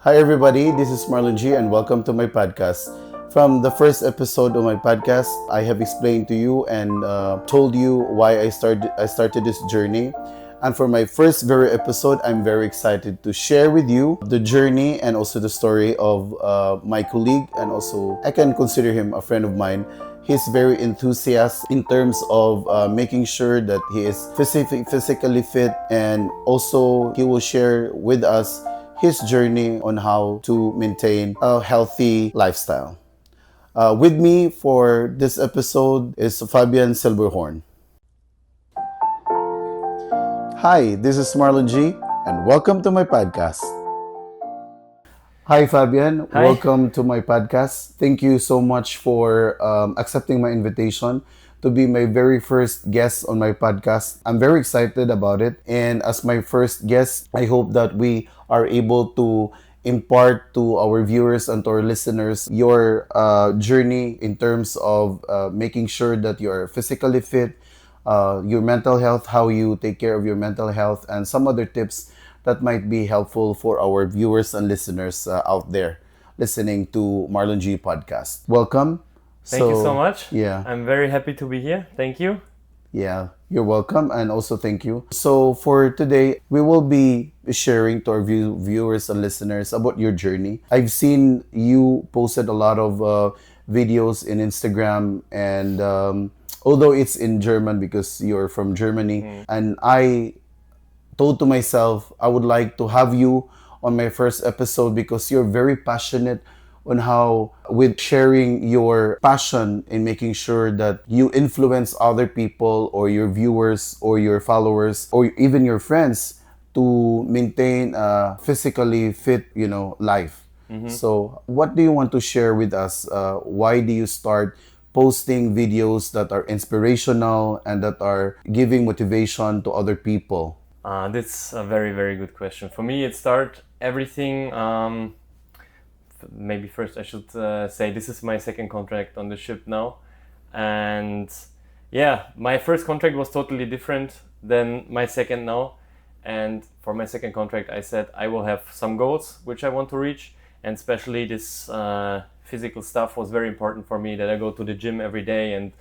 Hi, everybody. This is Marlon G, and welcome to my podcast. From the first episode of my podcast, I have explained to you and told you why I started this journey. And for my first very episode, I'm very excited to share with you the journey and also the story of my colleague, and also I can consider him a friend of mine. He's very enthusiastic in terms of making sure that he is physically fit, and also he will share with us his journey on how to maintain a healthy lifestyle. With me for this episode is Fabian Silberhorn. Hi, this is Marlon G, and welcome to my podcast. Hi, Fabian. Hi. Welcome to my podcast. Thank you so much for accepting my invitation to be my very first guest on my podcast. I'm very excited about it. And as my first guest, I hope that we are able to impart to our viewers and to our listeners your journey in terms of making sure that you are physically fit, your mental health, how you take care of your mental health, and some other tips that might be helpful for our viewers and listeners out there listening to Marlon G podcast. Welcome. Thank you so So, much. yeah, I'm very happy to be here. Thank you. yeah, you're welcome, and also thank you. So, for today, we will be sharing to our viewers and listeners about your journey. I've seen you posted a lot of videos in Instagram, and although it's in German because you're from Germany, and I told to myself I would like to have you on my first episode because you're very passionate on how with sharing your passion in making sure that you influence other people or your viewers or your followers or even your friends to maintain a physically fit, life. So what do you want to share with us? Why do you start posting videos that are inspirational and that are giving motivation to other people? That's a very, very good question. For me, it started everything. Maybe first I should say this is my second contract on the ship now. And yeah, my first contract was totally different than my second now. And for my second contract, I said I will have some goals which I want to reach. And especially this physical stuff was very important for me, that I go to the gym every day and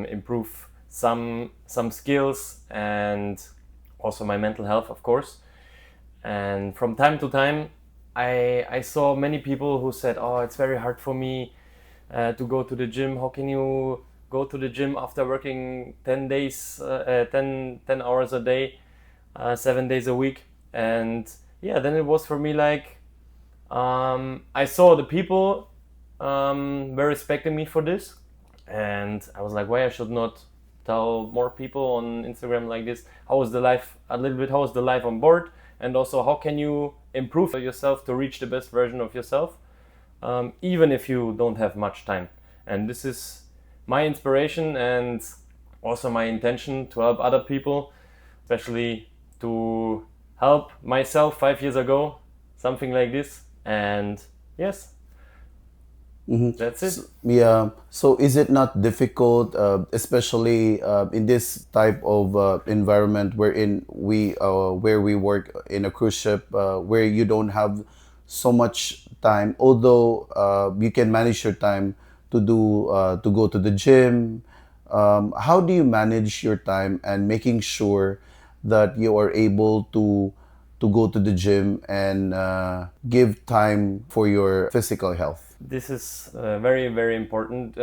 improve some skills and also my mental health, of course. And from time to time, I saw many people who said, "Oh, it's very hard for me to go to the gym. How can you go to the gym after working 10 days, 10 hours a day, 7 days a week?" And yeah, then it was for me like I saw the people were respecting me for this, and I was like, why I should not tell more people on Instagram like this? How was the life a little bit? How was the life on board? And also, how can you improve yourself to reach the best version of yourself, even if you don't have much time? And this is my inspiration and also my intention to help other people, especially to help myself 5 years ago, something like this. And yes, that's it. Yeah. So is it not difficult, especially in this type of environment where we work in a cruise ship, where you don't have so much time, although you can manage your time to go to the gym. How do you manage your time and making sure that you are able to go to the gym and give time for your physical health? This is very, very important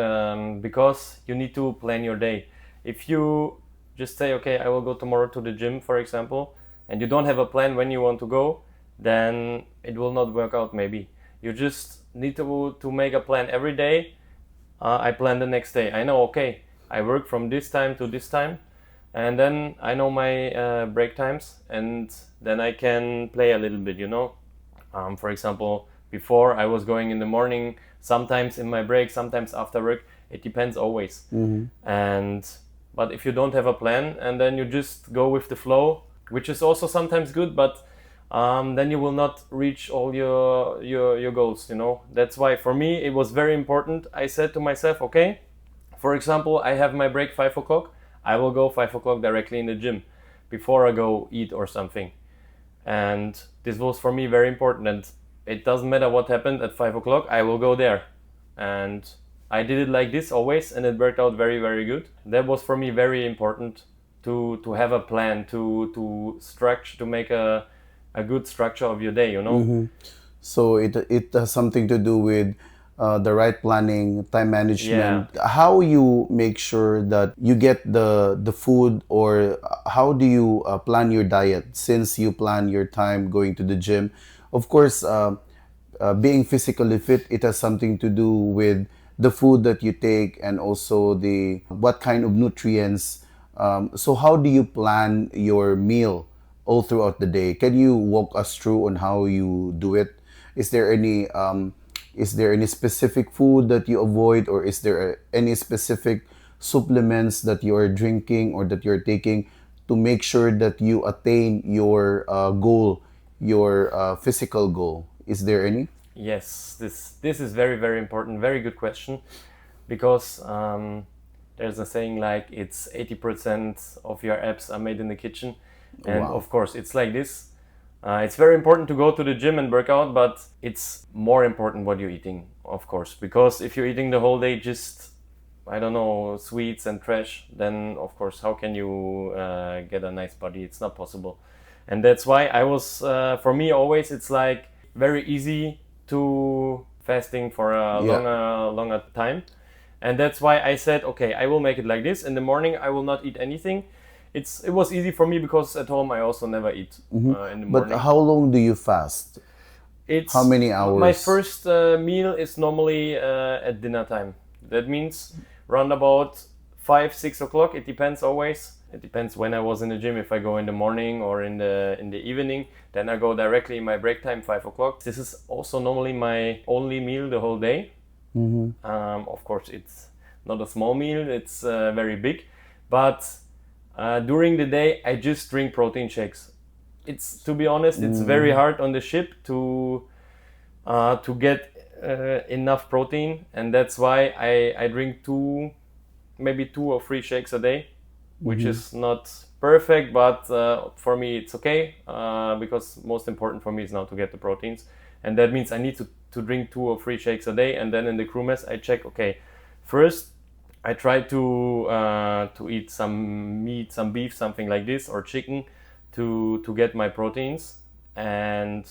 because you need to plan your day. If you just say, okay, I will go tomorrow to the gym, for example, and you don't have a plan when you want to go, then it will not work out maybe. You just need to make a plan every day. I plan the next day. I know, okay, I work from this time to this time, and then I know my break times, and then I can play a little bit, For example, before I was going in the morning, sometimes in my break, sometimes after work. It depends always. But if you don't have a plan and then you just go with the flow, which is also sometimes good, but then you will not reach all your goals. That's why for me it was very important. I said to myself, okay, for example, I have my break 5 o'clock. I will go 5 o'clock directly in the gym before I go eat or something. And this was for me very important. And it doesn't matter what happened at 5 o'clock, I will go there. And I did it like this always, and it worked out very, very good. That was for me very important to have a plan, to structure, to make a good structure of your day, you know? So it has something to do with the right planning, time Yeah. management. How you make sure that you get the food, or how do you plan your diet since you plan your time going to the gym? Of course, being physically fit, it has something to do with the food that you take and also the what kind of nutrients. So how do you plan your meal all throughout the day? Can you walk us through on how you do it? Is there any specific food that you avoid, or is there any specific supplements that you are drinking or that you're taking to make sure that you attain your goal, your physical goal? Is there any? Yes, this is very, very important. Very good question, because there's a saying like it's 80% of your abs are made in the kitchen, and Wow. of course it's like this. It's very important to go to the gym and work out, but it's more important what you're eating, of course, because if you're eating the whole day just, I don't know, sweets and trash, then of course how can you get a nice body? It's not possible. And that's why I was, for me always it's like very easy to fasting for a Yeah. longer time. And that's why I said, okay, I will make it like this. In the morning I will not eat anything. It was easy for me because at home I also never eat in the But morning. how long do you fast? How It's many my hours? first meal is normally at dinner time. That means round about 5, 6 o'clock. It depends always. It depends when I was in the gym. If I go in the morning or in the evening, then I go directly in my break time 5 o'clock. This is also normally my only meal the whole day. Of course, it's not a small meal. It's very big, but during the day I just drink protein shakes. It's, to be honest, it's very hard on the ship to get enough protein, and that's why I drink maybe 2 or 3 shakes a day, which is not perfect, but for me it's okay, because most important for me is now to get the proteins, and that means I need to drink 2 or 3 shakes a day, and then in the crew mess I check, okay, first I try to eat some meat, some beef, something like this, or chicken, to get my proteins, and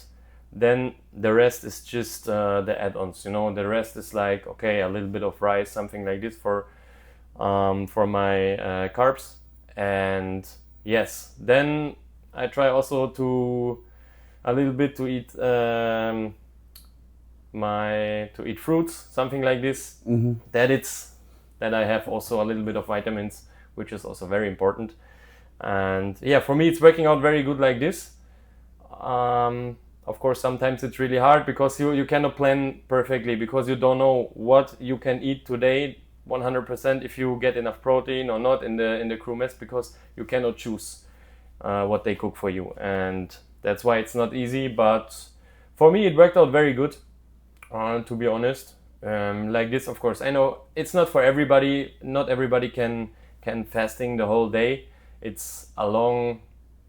then the rest is just the add-ons. You know, the rest is like, okay, a little bit of rice, something like this for my carbs, and yes, then I try also to a little bit to eat to eat fruits, something like this. That I have also a little bit of vitamins, which is also very important. And yeah, for me it's working out very good like this. Of course, sometimes it's really hard because you cannot plan perfectly, because you don't know what you can eat today 100% if you get enough protein or not in the crew mess, because you cannot choose what they cook for you, and that's why it's not easy. But for me it worked out very good, to be honest. Like this, of course, I know it's not for everybody. Not everybody can fasting the whole day. It's a long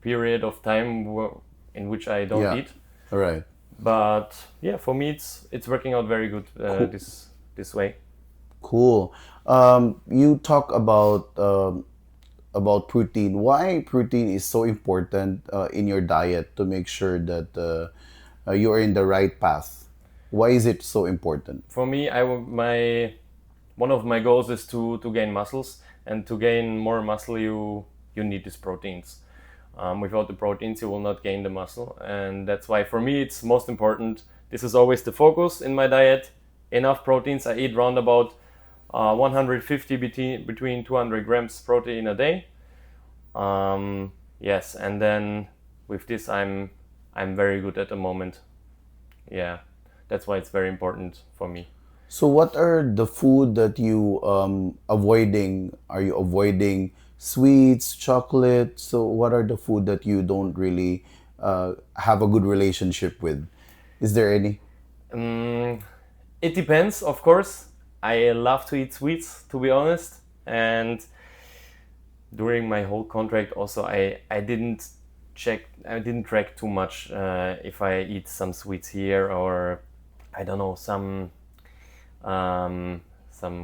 period of time in which I don't Yeah. eat. All right. But yeah, for me it's working out very good, Cool. this way. Cool. You talk about protein. Why protein is so important in your diet to make sure that you are in the right path? Why is it so important? For me, my one of my goals is to gain muscles, and to gain more muscle, you need these proteins. Without the proteins, you will not gain the muscle, and that's why for me it's most important. This is always the focus in my diet. Enough proteins. I eat round about 150 between 200 grams protein a day. Yes, and then with this I'm very good at the moment. Yeah, that's why it's very important for me. So, what are the food that you avoiding? Are you avoiding sweets, chocolate? So, what are the food that you don't really have a good relationship with? Is there any? Mm, it depends, of course. I love to eat sweets, to be honest, and during my whole contract also I didn't I didn't track too much if I eat some sweets here or I don't know some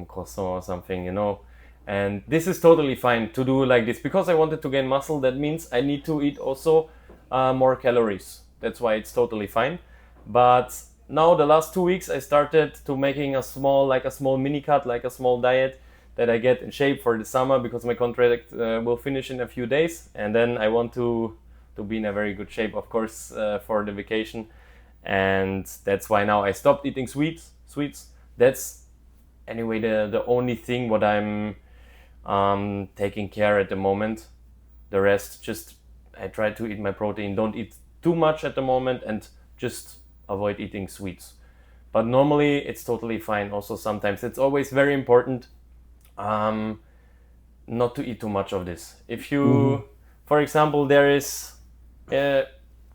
croissant or something, you know. And this is totally fine to do like this because I wanted to gain muscle. That means I need to eat also more calories. That's why it's totally fine. But now the last 2 weeks I started to making a small mini cut, like a small diet that I get in shape for the summer because my contract will finish in a few days, and then I want to be in a very good shape, of course, for the vacation. And that's why now I stopped eating sweets. That's anyway the only thing what I'm taking care at the moment. The rest, just I try to eat my protein, don't eat too much at the moment, and just avoid eating sweets. But normally it's totally fine. Also sometimes it's always very important um, not to eat too much of this. If Mm-hmm. you, for example, uh,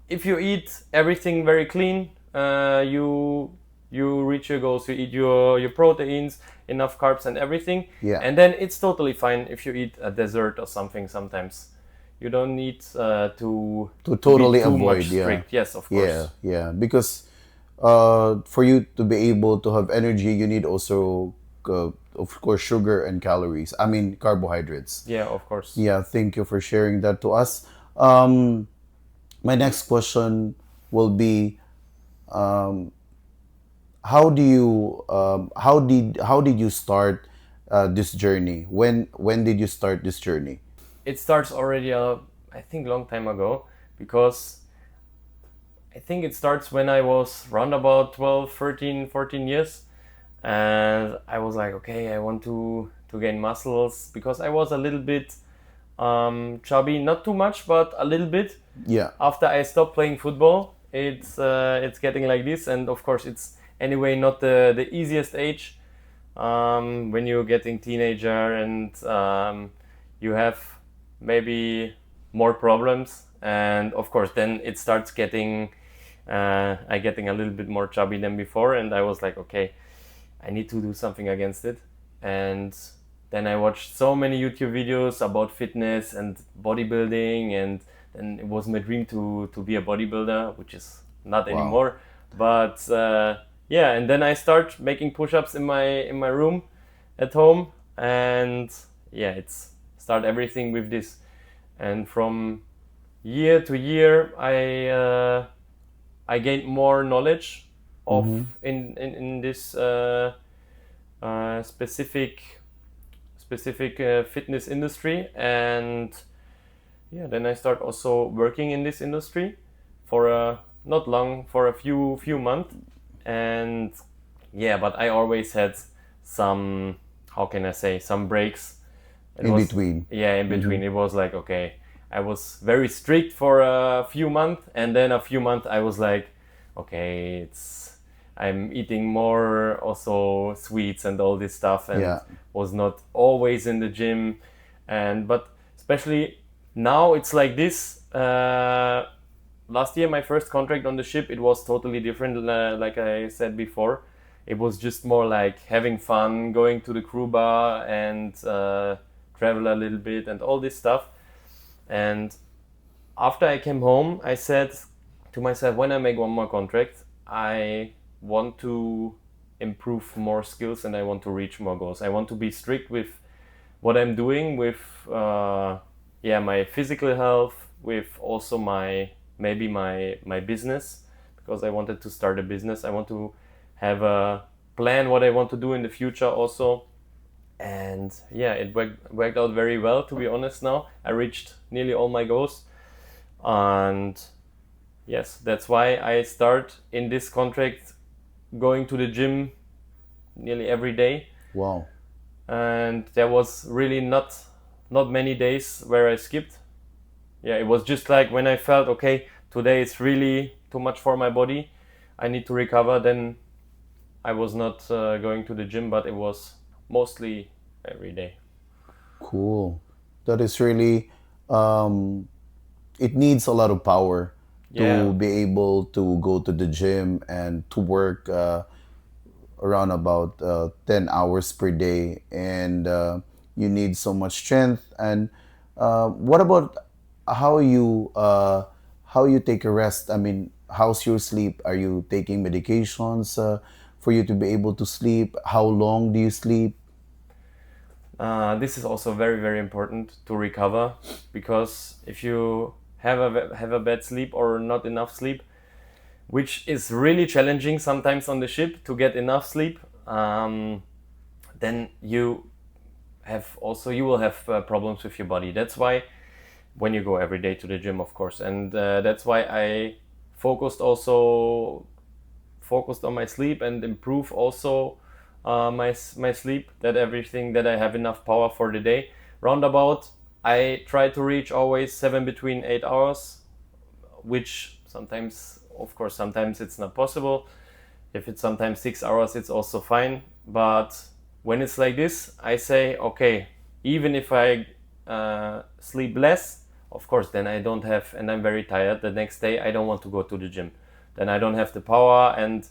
if you eat everything very clean, you reach your goals. You eat your proteins, enough carbs and everything, Yeah. and then it's totally fine if you eat a dessert or something. Sometimes you don't need To to be totally too avoid, much yeah. strict. Yes, of Yeah, course. yeah. Because for you to be able to have energy, you need also, of course, sugar and calories. I mean, carbohydrates. Yeah, of course. Yeah, thank you for sharing that to us. Um, my next question will be, how did you start this journey? When did you start this journey? It starts already, I think, long time ago because I think it starts when I was around about 12, 13, 14 years. And I was like, okay, I want to gain muscles because I was a little bit chubby, not too much, but a little bit. Yeah. After I stopped playing football, it's getting like this, and of course, it's anyway not the easiest age when you're getting teenager and you have maybe more problems, and of course, then it starts getting I getting a little bit more chubby than before, and I was like, okay, I need to do something against it. And then I watched so many YouTube videos about fitness and bodybuilding, and then it was my dream to be a bodybuilder, which is not Wow. anymore. But yeah, and then I start making push-ups in my room at home, and yeah, it's start everything with this. And from year to year, I gained more knowledge of Mm-hmm. in this specific fitness industry. And yeah, then I start also working in this industry for a not long, for a few months. And yeah, but I always had some, how can I say, some breaks. It In was, between. yeah, in Mm-hmm. between. It was like, okay, I was very strict for a few months, and then a few months I was like, okay, it's I'm eating more also sweets and all this stuff, and Yeah. was not always in the gym. And but especially now it's like this. Last year, my first contract on the ship, it was totally different. Like I said before, it was just more like having fun, going to the crew bar and travel a little bit and all this stuff. And after I came home, I said to myself, when I make one more contract, I want to improve more skills and I want to reach more goals. I want to be strict with what I'm doing with yeah, my physical health, with also my business, because I wanted to start a business. I want to have a plan what I want to do in the future also. And yeah, it worked out very well, to be honest. Now I reached nearly all my goals, and yes, that's why I start in this contract going to the gym nearly every day. Wow. And there was really not many days where I skipped. Yeah, it was just like when I felt, okay, today is really too much for my body, I need to recover, then I was not going to the gym, but it was mostly every day. Cool. That is really, um, it needs a lot of power to Yeah. be able to go to the gym and to work around about 10 hours per day. And you need so much strength. And what about how you how you take a rest? I mean, how's your sleep? Are you taking medications for you to be able to sleep? How long do you sleep? This is also very very important to recover, because if you have a bad sleep or not enough sleep, which is really challenging sometimes on the ship to get enough sleep, then you will have problems with your body. That's why when you go every day to the gym, of course, and that's why I focused also focused on my sleep and improve also my sleep, that everything that I have enough power for the day. Roundabout, I try to reach always 7 between 8 hours, which sometimes, of course, sometimes it's not possible. If it's sometimes 6 hours, it's also fine. But when it's like this, I say, okay, even if I sleep less, of course, then I don't have, and I'm very tired the next day, I don't want to go to the gym. Then I don't have the power. And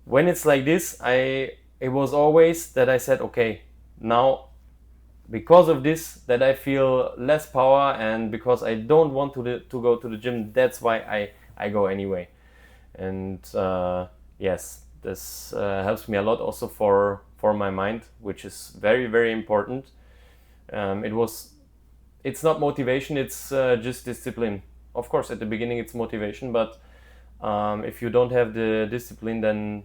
when it's like this, it was always that I said, okay, now because of this, that I feel less power, and because I don't want to go to the gym, that's why I go anyway. And yes, this helps me a lot also for my mind, which is very very important. It's not motivation, it's just discipline. Of course at the beginning it's motivation, but if you don't have the discipline, then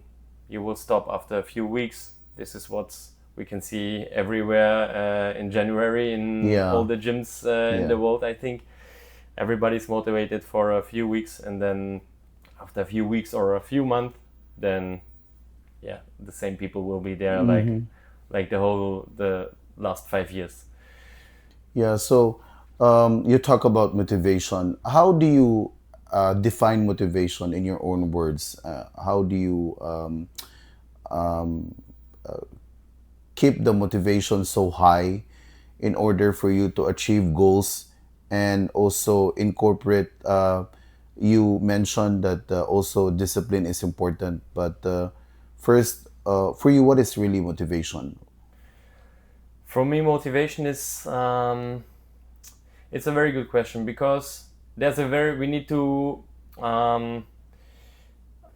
you will stop after a few weeks. This is what we can see everywhere in January in all Yeah, the gyms in yeah. the world. I think everybody's motivated for a few weeks, and then after a few weeks or a few months, then yeah, the same people will be there like the last 5 years. Yeah, so you talk about motivation. How do you define motivation in your own words? How do you keep the motivation so high in order for you to achieve goals and also incorporate? You mentioned that also discipline is important, but first, for you, what is really motivation? For me, motivation is it's a very good question, because we need um,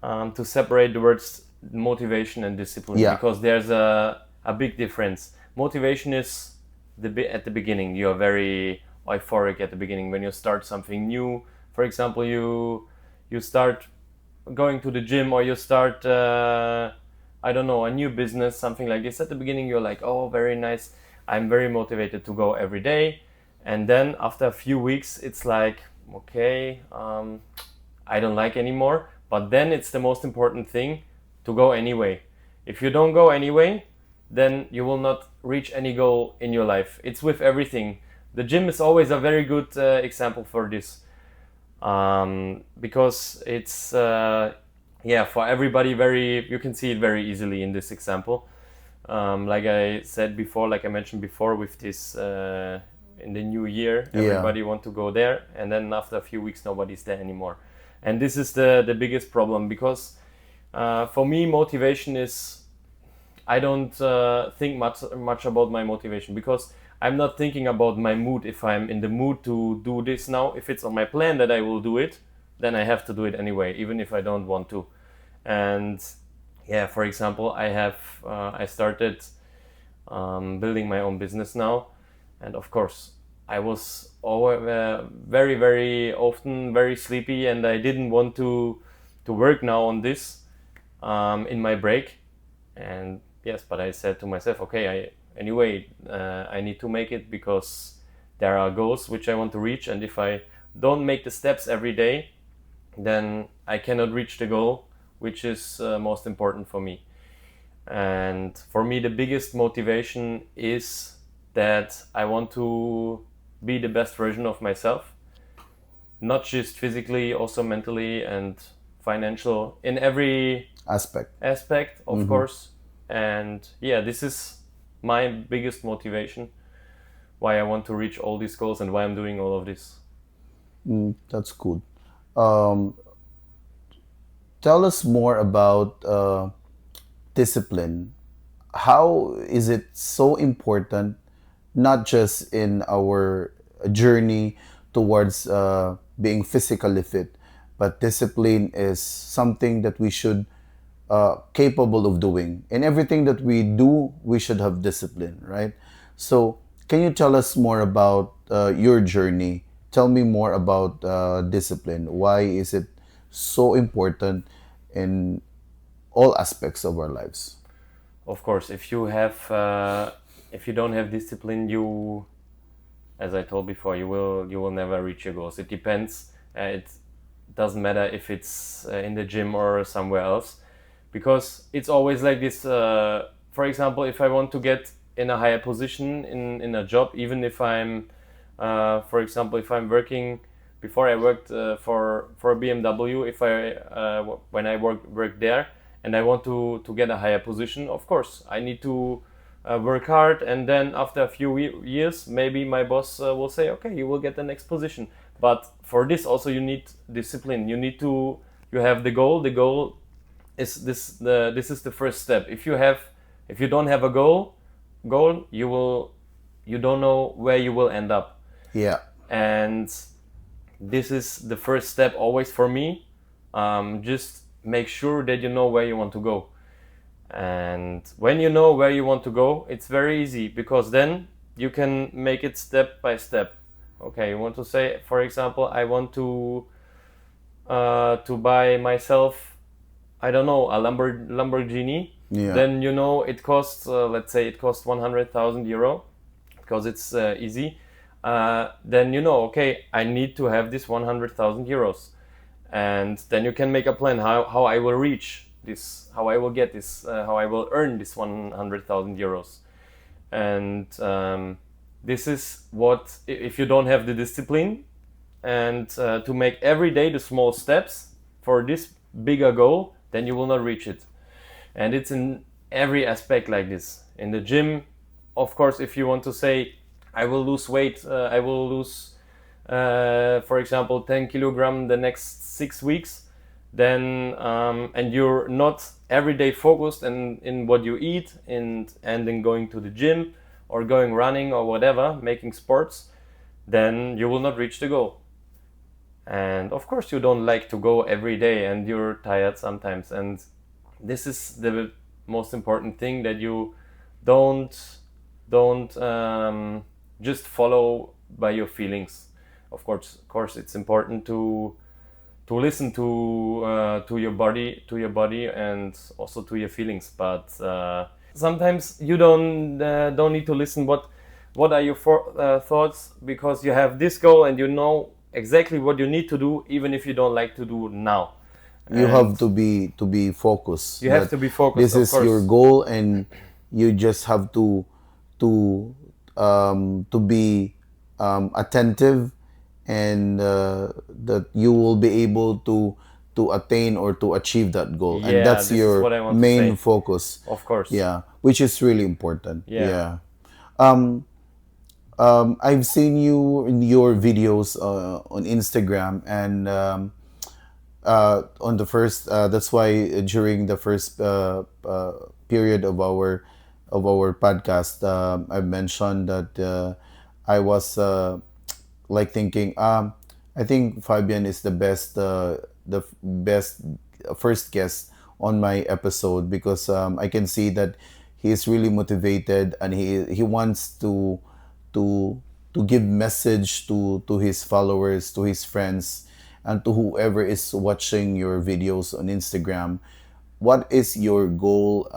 to separate the words motivation and discipline, Yeah, because there's a big difference. Motivation is at the beginning. You are very euphoric at the beginning when you start something new. For example, you start going to the gym, or you start I don't know, a new business, something like this. At the beginning you're like, oh, very nice, I'm very motivated to go every day. And then after a few weeks it's like, okay, I don't like anymore. But then it's the most important thing to go anyway. If you don't go anyway, then you will not reach any goal in your life. It's with everything. The gym is always a very good example for this, because it's yeah, for everybody, very, you can see it very easily in this example. Like I said before, like I mentioned before, with this in the new year, yeah. everybody want to go there, and then after a few weeks nobody's there anymore. And this is the biggest problem, because for me motivation is, I don't think much about my motivation, because I'm not thinking about my mood. If I'm in the mood to do this now, if it's on my plan that I will do it, then I have to do it anyway, even if I don't want to. And yeah, for example, I started building my own business now, and of course I was always very very often very sleepy, and I didn't want to work now on this in my break. And yes, but I said to myself, okay, I need to make it, because there are goals which I want to reach, and if I don't make the steps every day, then I cannot reach the goal, which is most important for me. And for me, the biggest motivation is that I want to be the best version of myself, not just physically, also mentally and financial, in every Aspect. aspect, of course. And yeah, this is my biggest motivation, why I want to reach all these goals and why I'm doing all of this. That's good. Um, Tell us more about discipline. How is it so important, not just in our journey towards being physically fit, but discipline is something that we should capable of doing. In everything that we do, we should have discipline, right? So, can you tell us more about your journey? Tell me more about discipline. Why is it so important in all aspects of our lives? Of course, if you don't have discipline, you, as I told before, you will never reach your goals. It depends. It doesn't matter if it's in the gym or somewhere else, because it's always like this. For example, if I want to get in a higher position in a job, even if I'm, for example, if I'm working, before I worked for BMW, if I when I work there, and I want to get a higher position, of course I need to work hard, and then after a few years, maybe my boss will say, okay, you will get the next position. But for this also you need discipline. You have the goal. The goal is this is the first step. If you don't have a goal, you don't know where you will end up. Yeah. And this is the first step always for me. Just make sure that you know where you want to go. And when you know where you want to go, it's very easy, because then you can make it step by step. Okay, you want to say, for example, I want to buy myself, I don't know, a Lamborghini. Yeah. Then you know it costs, let's say it costs 100,000 euro, because it's easy. Then you know, okay, I need to have this 100,000 euros, and then you can make a plan how I will reach this, how I will get this, how I will earn this 100,000 euros. And this is what, if you don't have the discipline, and to make every day the small steps for this bigger goal, then you will not reach it. And it's in every aspect like this. In the gym, of course, if you want to say, I will lose weight, I will lose, for example, 10 kilogram the next 6 weeks, then and you're not every day focused in what you eat, and then going to the gym or going running or whatever, making sports, then you will not reach the goal. And of course you don't like to go every day, and you're tired sometimes, and this is the most important thing, that you don't just follow by your feelings. Of course it's important to listen to your body and also to your feelings, but sometimes you don't need to listen what are your thoughts, because you have this goal and you know exactly what you need to do, even if you don't like to do now. You have to be focused. You have to be focused. This of is course. your goal, and you just have to be attentive, and that you will be able to attain or to achieve that goal, Yeah, and that's this is what I your want to main say. focus. Of course. Yeah, which is really important. Yeah. Yeah. I've seen you in your videos on Instagram, and on the first. That's why during the first period of our podcast, I mentioned that I was like thinking, I think Fabian is the best first guest on my episode, because I can see that he is really motivated, and he wants to to give message to his followers, to his friends, and to whoever is watching your videos on Instagram. What is your goal?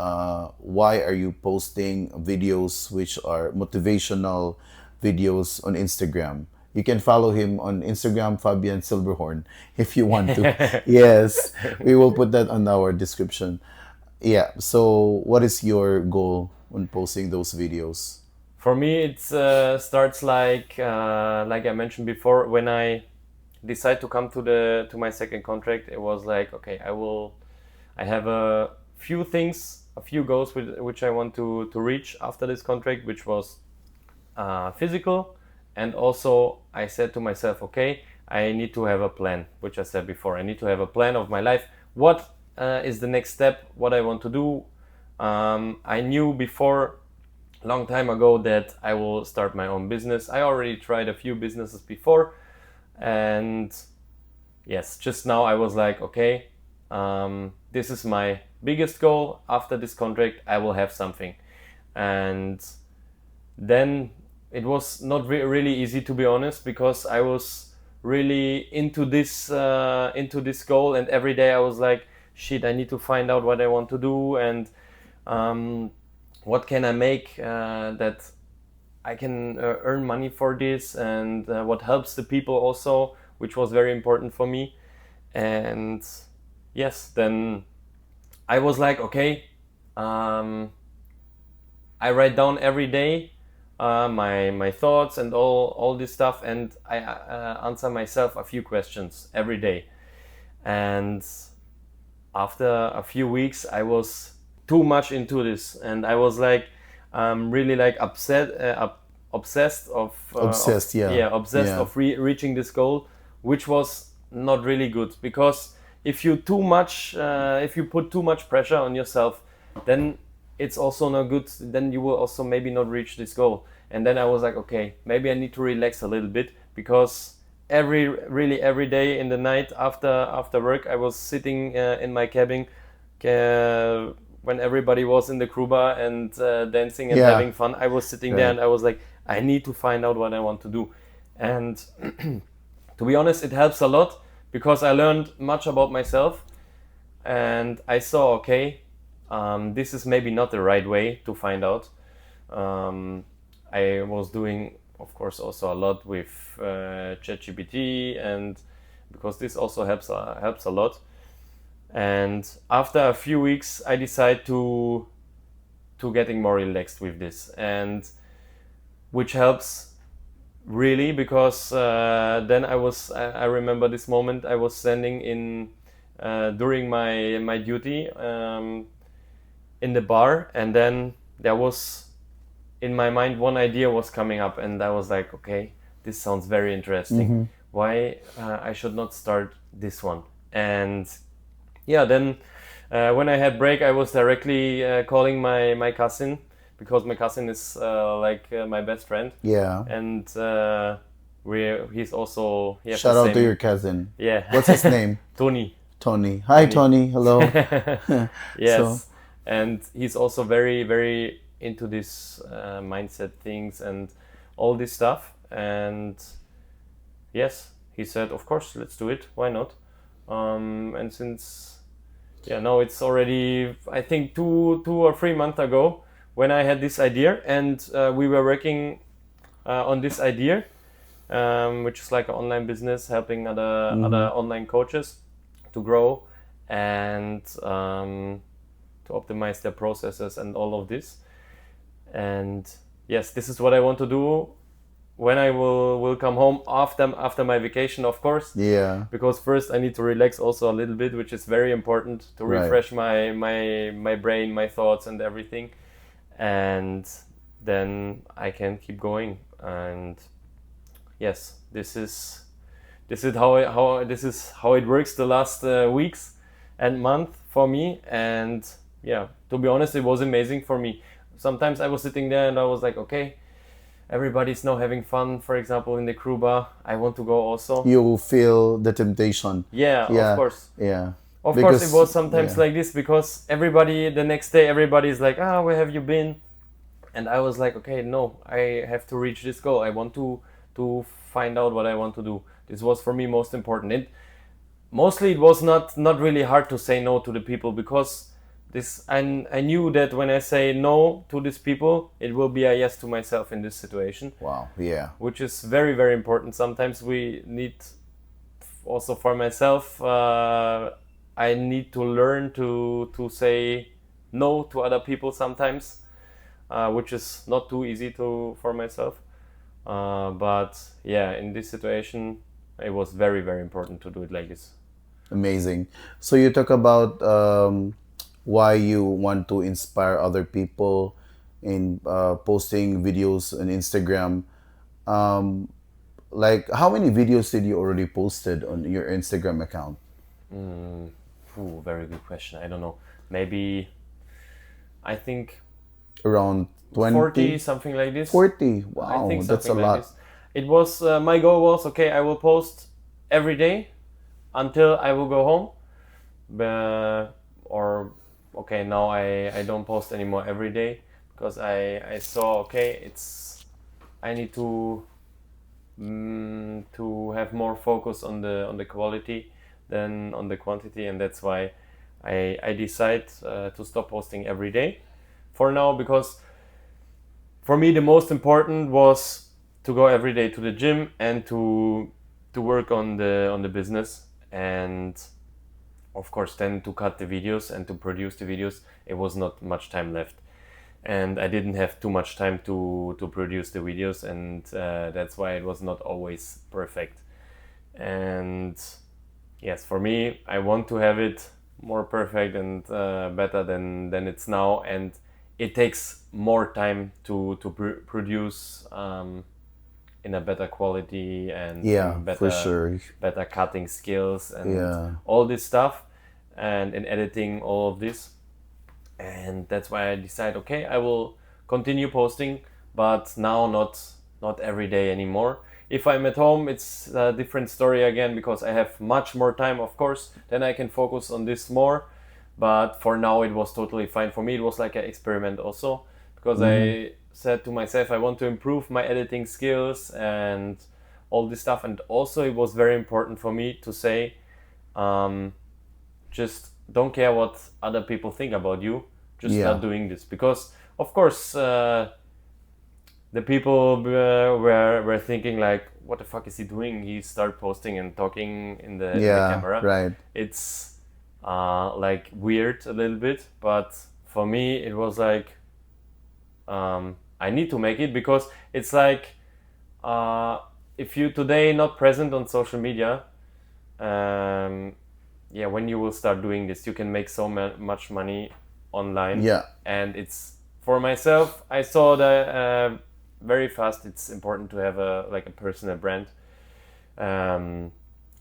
Why are you posting videos which are motivational videos on Instagram? You can follow him on Instagram, Fabian Silberhorn, if you want to. Yes, we will put that on our description. Yeah. So, what is your goal when posting those videos? For me, it starts like I mentioned before. When I decide to come to my second contract, it was like, okay, I have a few things, a few goals which I want to reach after this contract, which was physical, and also I said to myself, okay, I need to have a plan, which I said before. I need to have a plan of my life. What is the next step? What I want to do? I knew before, long time ago, that I will start my own business. I already tried a few businesses before, And yes, just now I was like, okay, this is my biggest goal. After this contract, I will have something. And then it was not really easy, to be honest, because I was really into this goal, and every day I was like, shit, I need to find out what I want to do, and what can I make that I can earn money for this, and what helps the people also, which was very important for me. And yes, then I was like, okay, I write down every day my thoughts and all this stuff, and I answer myself a few questions every day. And after a few weeks, I was too much into this, and I was like really like obsessed Obsessed, yeah. obsessed Yeah. of reaching this goal, which was not really good, because if you put too much pressure on yourself, then it's also not good. Then you will also maybe not reach this goal. And then I was like, okay, maybe I need to relax a little bit, because every day in the night after work, I was sitting in my cabin when everybody was in the crew bar and dancing and Yeah. having fun. I was sitting there, Right. and I was like, I need to find out what I want to do. And to be honest, it helps a lot, because I learned much about myself, and I saw, okay, this is maybe not the right way to find out. I was doing, of course, also a lot with ChatGPT, and because this also helps a lot. And after a few weeks, I decided to getting more relaxed with this, and which helps really, because then I remember this moment. I was standing in during my duty in the bar, and then there was in my mind one idea was coming up, and I was like, okay, this sounds very interesting. Why I should not start this one? And yeah, then when I had break, I was directly calling my cousin, because my cousin is my best friend, Yeah. and he's also he has Shout the out to same. your cousin. Yeah. What's his name? Tony. Tony. Hi, Tony. Hello. Yes. So, And he's also very very into this mindset things and all this stuff. And yes, he said, of course, let's do it. Why not? And since now it's already, I think, 2 or 3 months ago, when I had this idea, and we were working on this idea, which is like an online business, helping other online coaches to grow and to optimize their processes and all of this. And yes, this is what I want to do when I will come home after my vacation, of course. yeah. Because first I need to relax also a little bit, which is very important to Right. refresh my brain, my thoughts and everything. And then I can keep going. And yes, this is how it works the last weeks and month for me. And yeah, to be honest, it was amazing for me. Sometimes I was sitting there and I was like, okay, everybody's now having fun, for example, in the crew bar. I want to go also. You feel the temptation. Yeah, Yeah. of course. Yeah. Of Because- course, it was sometimes yeah. like this, because everybody, the next day, everybody's like, where have you been? And I was like, okay, no, I have to reach this goal. I want to find out what I want to do. This was for me most important. It was not really hard to say no to the people, because I knew that when I say no to these people, it will be a yes to myself in this situation, Wow. Yeah. which is very very important. Sometimes we need, also for myself, I need to learn to say no to other people sometimes, which is not too easy for myself. But yeah, in this situation, it was very very important to do it like this. Amazing. So you talk about why you want to inspire other people in posting videos on Instagram. Like, how many videos did you already posted on your Instagram account? Very good question. I don't know. Maybe, I think Around 20? 40, something like this. 40. I Wow, think that's a something like lot. this. it was my goal was, okay, I will post every day until I will go home. Or okay, now I don't post anymore every day because I saw, okay, it's I need to have more focus on the quality than on the quantity, and that's why I decide to stop posting every day for now, because for me the most important was to go every day to the gym and to work on the business, and of course then to cut the videos and to produce the videos. It was not much time left, and I didn't have too much time to produce the videos, and that's why it was not always perfect. And yes, for me, I want to have it more perfect and better than it's now, and it takes more time to produce in a better quality and Yeah, in for sure. better cutting skills and Yeah. all this stuff, and in editing all of this. And that's why I decide, okay, I will continue posting, but now not every day anymore. If I'm at home, it's a different story again, because I have much more time, of course, then I can focus on this more. But for now it was totally fine. For me it was like an experiment also, because Mm-hmm. I said to myself I want to improve my editing skills and all this stuff. And also it was very important for me to say, um, just don't care what other people think about you, just start Yeah. doing this. Because of course the people were thinking like, what the fuck is he doing? He start posting and talking in the Yeah. camera. Right. It's like weird a little bit, but for me it was like, I need to make it, because it's like, uh, if you today not present on social media, um, yeah, when you will start doing this, you can make so much money online. Yeah. And it's, for myself, I saw that very fast it's important to have a like a personal brand. um,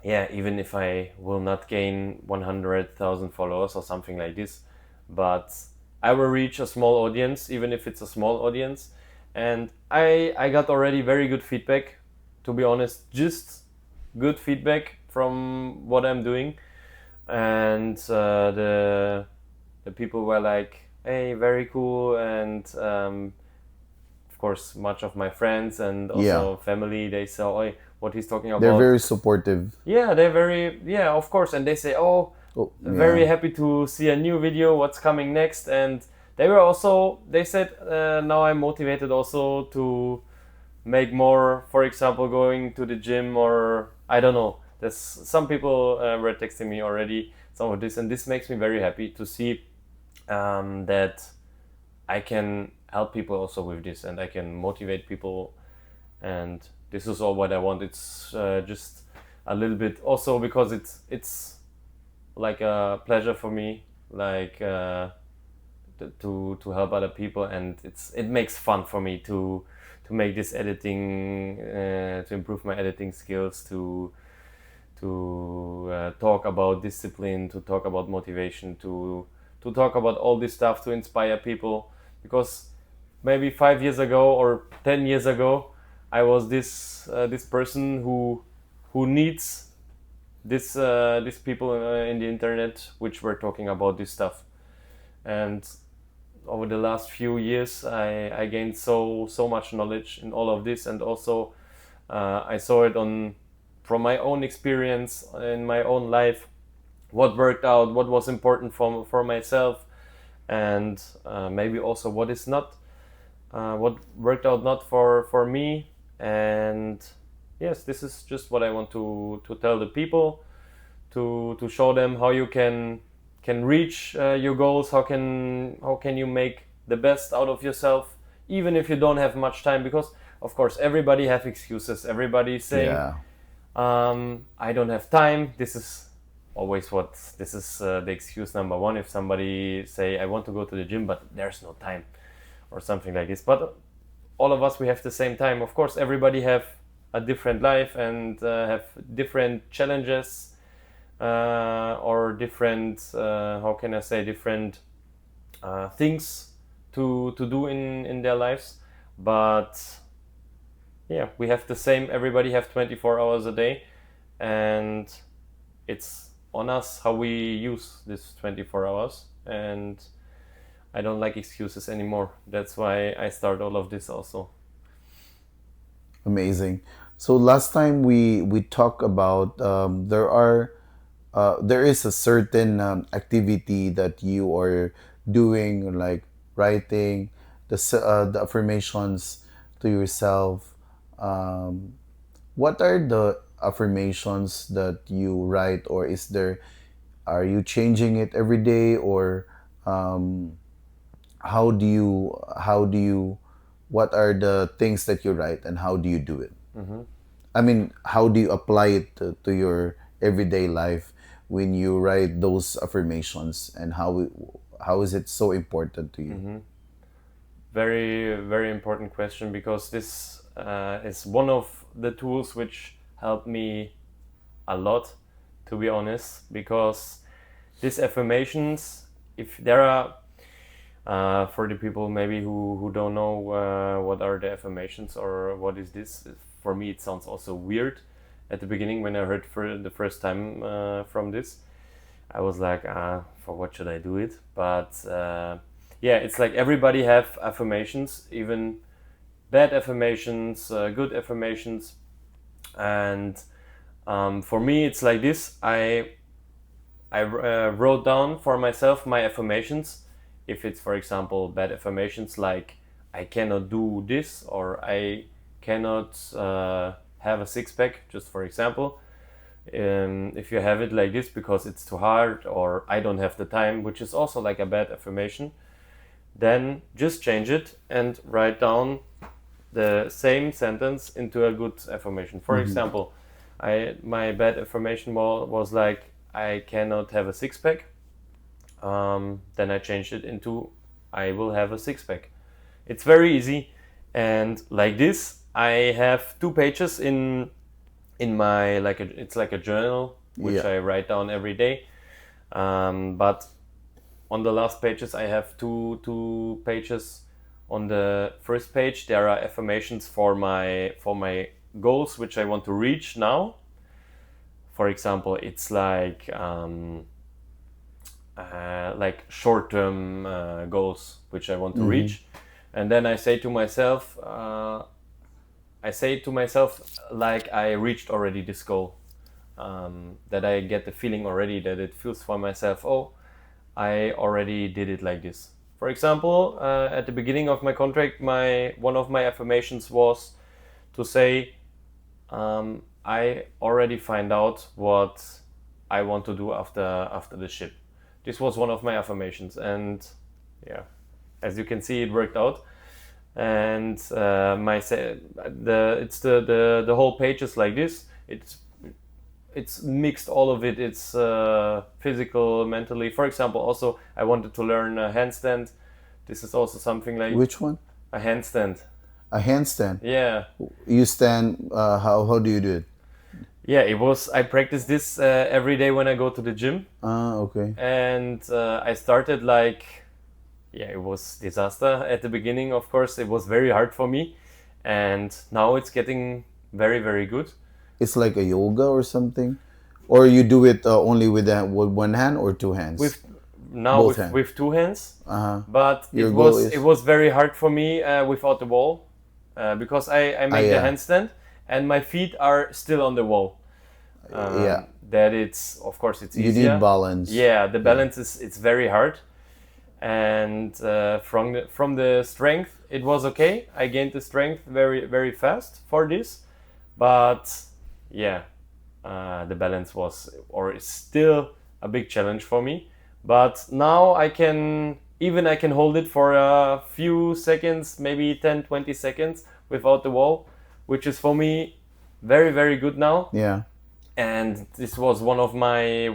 yeah, even if I will not gain 100,000 followers or something like this, but I will reach a small audience, even if it's a small audience. And I got already very good feedback, to be honest, just good feedback from what I'm doing. And the people were like, hey, very cool. And of course much of my friends and Yeah. also family, they say, oh, what he's talking They're about. very supportive. Yeah, they're very, yeah, of course. And they say, oh, Oh, very yeah. happy to see a new video, what's coming next. And they were also, they said, now I'm motivated also to make more, for example, going to the gym, or I don't know. There's some people were texting me already some of this, and this makes me very happy to see that I can help people also with this, and I can motivate people. And this is all what I want. It's just a little bit also because it's like a pleasure for me, like to help other people, and it makes fun for me to make this editing, to improve my editing skills, to talk about discipline, to talk about motivation, to talk about all this stuff, to inspire people. Because maybe 5 years ago or 10 years ago, I was this person who needs these people in the internet which were talking about this stuff. And over the last few years, I gained so much knowledge in all of this, and also I saw it on from my own experience in my own life, what worked out, what was important for myself, and maybe also what is not, what worked out not for me. And yes, this is just what I want to tell the people, to show them how you can reach your goals, how can you make the best out of yourself, even if you don't have much time. Because of course everybody have excuses, everybody is saying, Yeah. I don't have time. This is always what this is, the excuse number one. If somebody say, I want to go to the gym but there's no time, or something like this. But all of us, we have the same time. Of course everybody have a different life and have different challenges, or different, how can I say, different things to do in their lives. But yeah, we have the same. Everybody have 24 hours a day, and it's on us how we use this 24 hours. And I don't like excuses anymore. That's why I start all of this also. Amazing. So last time we talked about there is a certain activity that you are doing, like writing the affirmations to yourself. Um, what are the affirmations that you write, or is there, are you changing it every day, or um, how do you what are the things that you write and how do you do it? Mm-hmm. I mean, how do you apply it to your everyday life when you write those affirmations, and how is it so important to you? Mm-hmm. Very, very important question, because this is one of the tools which helped me a lot, to be honest. Because these affirmations, if there are, for the people maybe who don't know what are the affirmations or what is this, for me it sounds also weird at the beginning when I heard for the first time from this. I was like, for what should I do it? But yeah, it's like everybody have affirmations, even bad affirmations, good affirmations, and for me it's like this. I wrote down for myself my affirmations. If it's, for example, bad affirmations like I cannot do this, or I cannot have a six pack, just for example. If you have it like this because it's too hard, or I don't have the time, which is also like a bad affirmation, then just change it and write down the same sentence into a good affirmation. For Mm-hmm. example, my bad affirmation was like I cannot have a six pack. Then I changed it into I will have a six pack. It's very easy, and like this, I have 2 pages in my it's like a journal which Yeah. I write down every day. But on the last pages, I have two pages. On the first page, there are affirmations for my goals which I want to reach now. For example, it's like short-term goals which I want to Mm-hmm. reach, and then I say to myself like I reached already this goal. That I get the feeling already, that it feels for myself. Oh, I already did it like this. For example, at the beginning of my contract, my one of my affirmations was to say, I already find out what I want to do after the ship. This was one of my affirmations, and yeah, as you can see, it worked out. And the whole page is like this. It's mixed, all of it. It's physical, mentally. For example, also I wanted to learn a handstand. This is also something like Which one? a handstand. A handstand. Yeah, You stand. How do you do it? yeah. It was. I practice this every day when I go to the gym, Ah, okay. and I started like, yeah, it was disaster at the beginning. Of course, it was very hard for me, and now it's getting very, very good. It's like a yoga or something, or you do it only with one hand or two hands, With now both with hands. with 2 hands, Uh huh. but Your goal is. it was very hard for me without the wall, because I Ah, make the yeah, handstand and my feet are still on the wall. yeah. That it's, of course, it's You need easier. balance. Yeah, the Yeah. balance is, it's very hard, and from the strength it was okay. I gained the strength very, very fast for this, but yeah, the balance was, or is still, a big challenge for me. But now I can hold it for a few seconds, maybe 10, 20 seconds without the wall, which is for me very, very good now. Yeah. And this was one of my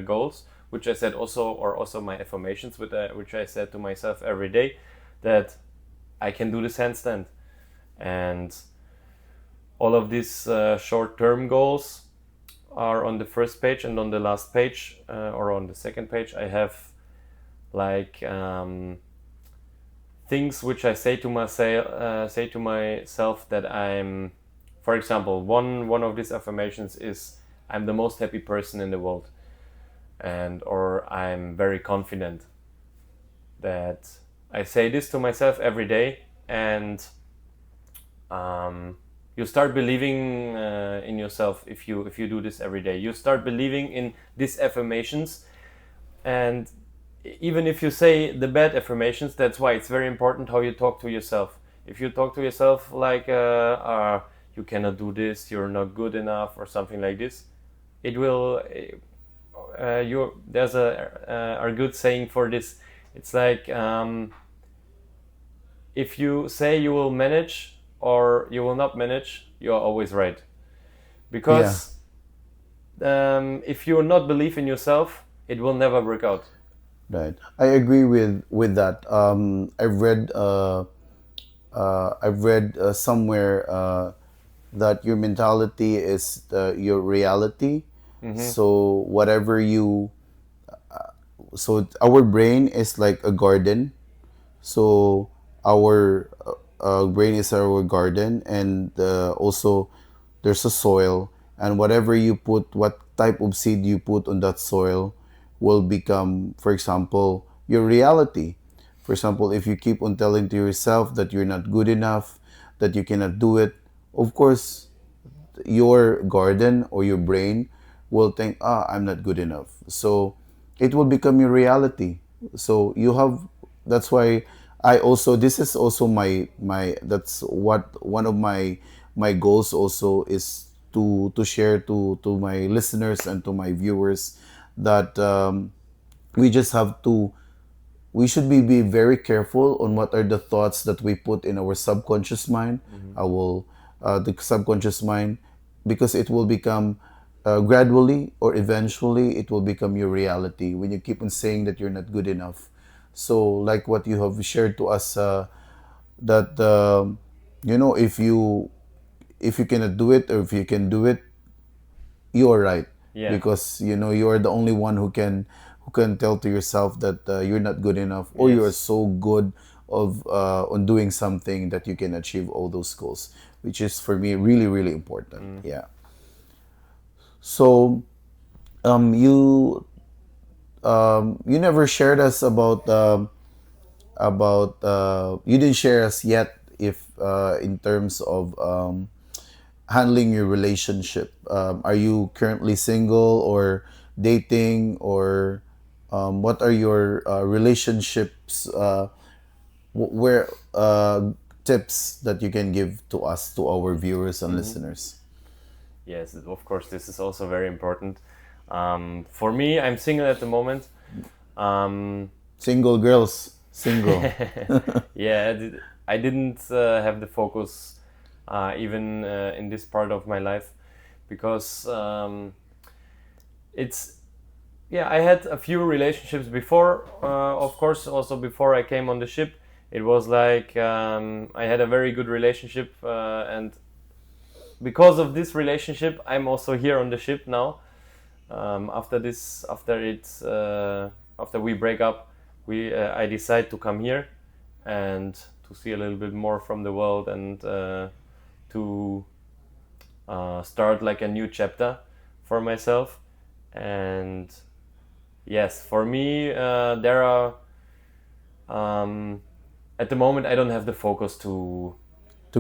goals, which I said also, or also my affirmations, which I said to myself every day, that I can do this handstand. And all of these short-term goals are on the first page, and on the last page, or on the second page, I have like things which I say to myself that I'm, for example, one of these affirmations is I'm the most happy person in the world, and or I'm very confident. That I say this to myself every day, and you start believing in yourself if you do this every day. You start believing in these affirmations, and even if you say the bad affirmations, that's why it's very important how you talk to yourself. If you talk to yourself like you cannot do this, you're not good enough, or something like this, it will. There's a good saying for this. It's like if you say you will manage or you will not manage, you are always right. Yeah. Because if you not believe in yourself, it will never work out. Right. I agree with that. I've read somewhere that your mentality is your reality. So whatever you, so our brain is like a garden. So our brain is our garden, and also there's a soil, and whatever you put, what type of seed you put on that soil, will become, for example, your reality. For example, if you keep on telling to yourself that you're not good enough, that you cannot do it, of course your garden or your brain will think, I'm not good enough. So it will become your reality. So you have, that's why I also, this is also that's what one of my goals also is to share to my listeners and to my viewers, that we just have to, we should be very careful on what are the thoughts that we put in our subconscious mind. I will, the subconscious mind, because it will become, gradually or eventually it will become your reality when you keep on saying that you're not good enough. So like what you have shared to us, that if you cannot do it, or if you can do it, you are right, Yeah. because you are the only one who can tell to yourself that you're not good enough, or you are Yes. so good of on doing something that you can achieve all those goals, which is for me really really important. Yeah. So you you never shared us about you didn't share us yet if in terms of handling your relationship. Are you currently single or dating, or what are your relationships? Where tips that you can give to us, to our viewers and listeners? Yes, of course, this is also very important. For me, I'm single at the moment. Um, Single girls, single. yeah, I didn't have the focus even in this part of my life, because it's, yeah, I had a few relationships before. Of course, also before I came on the ship, it was like I had a very good relationship, and because of this relationship, I'm also here on the ship now. After this, after we break up, we I decide to come here and to see a little bit more from the world, and to start like a new chapter for myself. And yes, for me, there are at the moment I don't have the focus To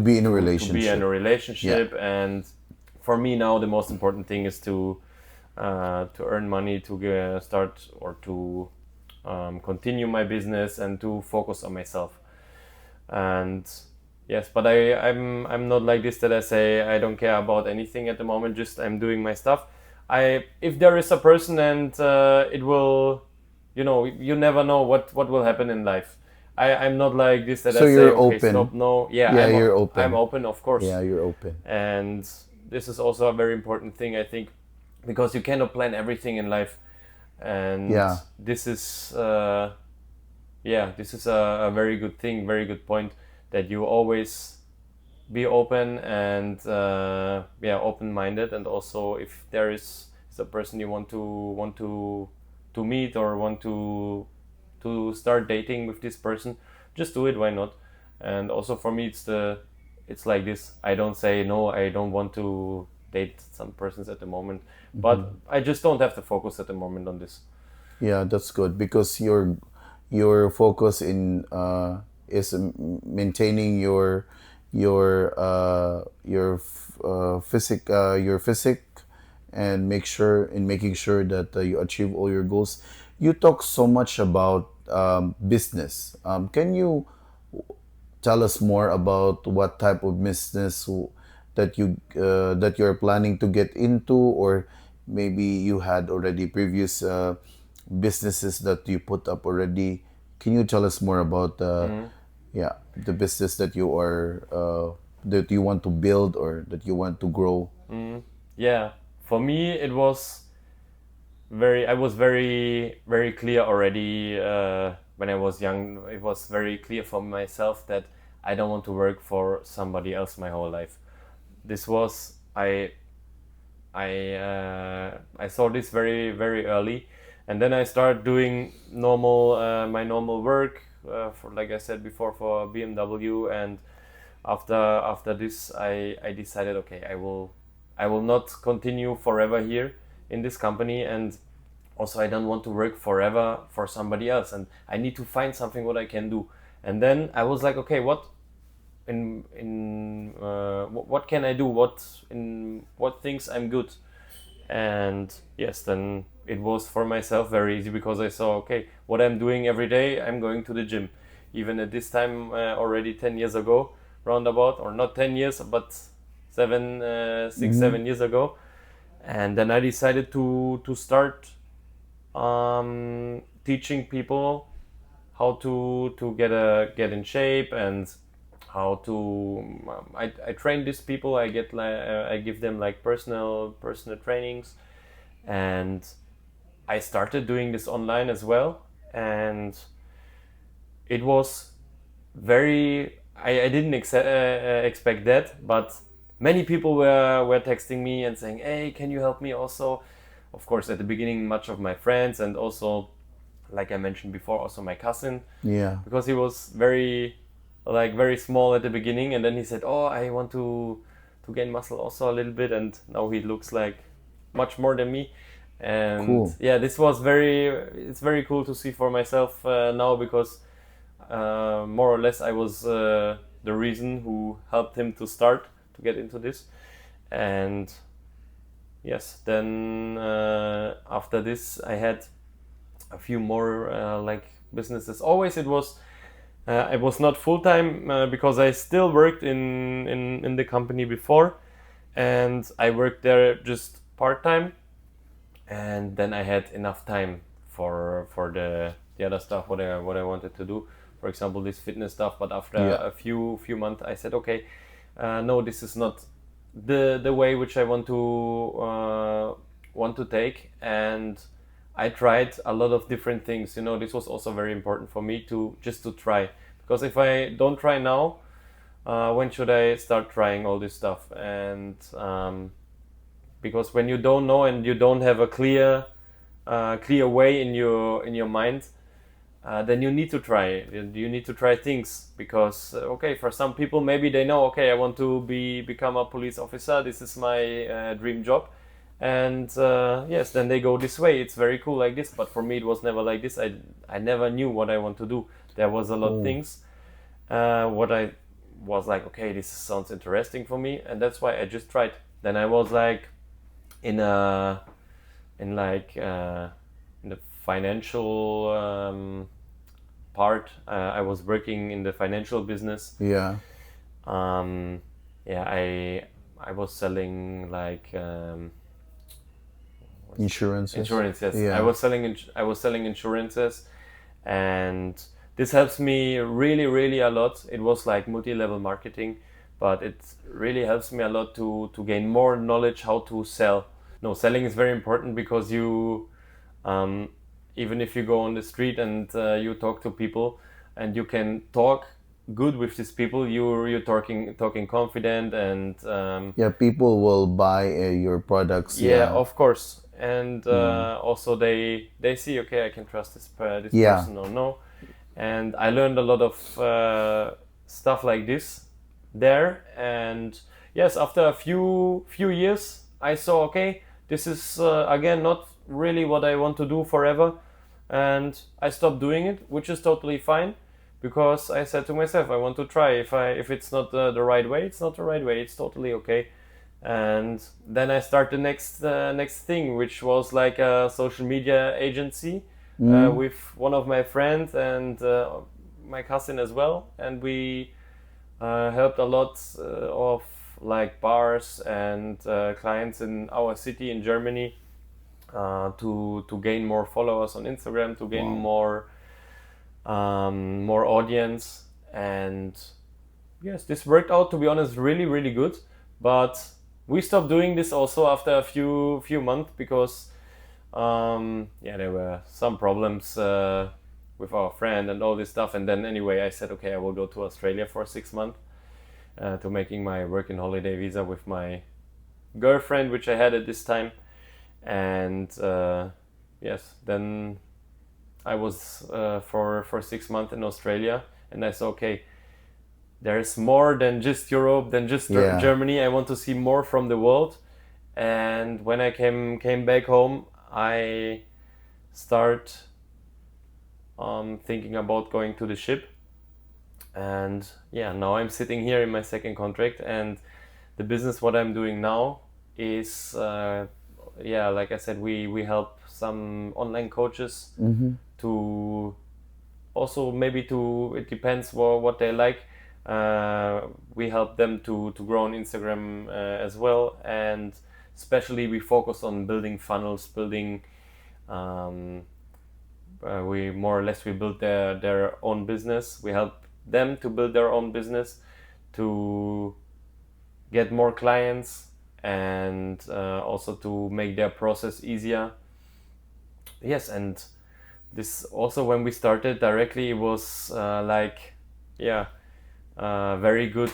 be in a to be in a relationship. Yeah. relationship. And for me now, the most important thing is to earn money, to start or to continue my business, and to focus on myself. And yes, but I'm not like this, that I say I don't care about anything at the moment. Just I'm doing my stuff. I If there is a person, and it will, you never know what will happen in life. I'm not like this, that I So say you're okay, stop. open. No, yeah, Yeah, you're I'm open. open, of course. Yeah, you're open. And this is also a very important thing, I think, because you cannot plan everything in life. And Yeah. this is yeah, this is a very good thing, very good point, that you always be open, and yeah, open-minded. And also, if there is a person you want to meet, or want to start dating with this person, just do it. Why not? And also for me, it's like this. I don't say no. I don't want to date some persons at the moment, but I just don't have the focus at the moment on this. Yeah, that's good because your focus in is maintaining your physic and making sure that you achieve all your goals. You talk so much about business. Can you tell us more about what type of business that you're planning to get into, or maybe you had already previous businesses that you put up already. Can you tell us more about yeah, the business that you want to build or that you want to grow? Yeah, for me it was I was very clear already when I was young. It was very clear for myself that I don't want to work for somebody else my whole life. This was I saw this very early, and then I started doing my normal work for, like I said before, for BMW. And after this, I decided, okay, I will not continue forever here in this company, and also I don't want to work forever for somebody else, and I need to find something what I can do. And then I was like, okay, what can I do? What things I'm good? And yes, then it was for myself very easy because I saw, okay, what I'm doing every day, I'm going to the gym. Even at this time, already 10 years ago, roundabout, or not 10 years, but 7 ago. And then I decided to start teaching people how to get in shape, and how to I train these people. I give them like personal trainings, and I started doing this online as well. And it was very I didn't expect that, but many people were texting me and saying, hey, can you help me also? Of course, at the beginning, much of my friends, and also, like I mentioned before, also my cousin, Yeah, because he was very small at the beginning, and then he said, oh, I want to gain muscle also a little bit, and now he looks like much more than me. And cool. yeah, it's very cool to see for myself now, because more or less I was the reason who helped him to start to get into this. And yes, then after this I had a few more like businesses. Always it was not full time, because I still worked in the company before, and I worked there just part time. And then I had enough time for the other stuff what I wanted to do. For example, this fitness stuff. But after Yeah. a few months, I said, okay, no, this is not the way which I want to take. And I tried a lot of different things. This was also very important for me to just to try, because if I don't try now, when should I start trying all this stuff? And because when you don't know and you don't have a clear way in your mind, then you need to try. You need to try things, because okay, for some people maybe they know, okay, I want to become a police officer. This is my dream job, and yes, then they go this way. It's very cool like this. But for me, it was never like this. I never knew what I want to do. There was a lot of Oh, things. What I was like, okay, this sounds interesting for me, and that's why I just tried. Then I was like in a in like in the financial part. I was working in the financial business. yeah. um, yeah, I was selling like Insurances. insurance. Yes, Yeah. I was selling insurances, and this helps me really a lot. It was like multi-level marketing, but it really helps me a lot to gain more knowledge how to sell. No, selling is very important, because you um, even if you go on the street and you talk to people, and you can talk good with these people, you're talking confident, and Yeah, people will buy your products. yeah, Yeah. of course. And Yeah. also they see, okay, I can trust this Yeah. person or no. and I learned a lot of stuff like this there. And yes, after a few years, I saw, okay, this is again not really what I want to do forever, and I stopped doing it, which is totally fine, because I said to myself, I want to try. If it's not the right way, it's not the right way. It's totally okay. And then I start the next thing, which was like a social media agency with one of my friends and my cousin as well, and we helped a lot of like bars and clients in our city in Germany to gain more followers on Instagram, to gain more audience. And yes, this worked out, to be honest, really, really good. But we stopped doing this also after a few months, because there were some problems with our friend and all this stuff. And then anyway, I said, okay, I will go to Australia for 6 months to making my work and holiday visa with my girlfriend, which I had at this time. And yes, then I was for 6 months in Australia, and I saw, okay, there's more than just Europe, than just Germany. I want to see more from the world. And when I came back home, I start thinking about going to the ship. And yeah, now I'm sitting here in my second contract, and the business what I'm doing now is like I said, we help some online coaches to also maybe to, it depends what they like. We help them to grow on Instagram as well, and especially we focus on building funnels, building we more or less we build their own business. We help them to build their own business, to get more clients, and also to make their process easier. Yes, and this also, when we started directly, it was very good.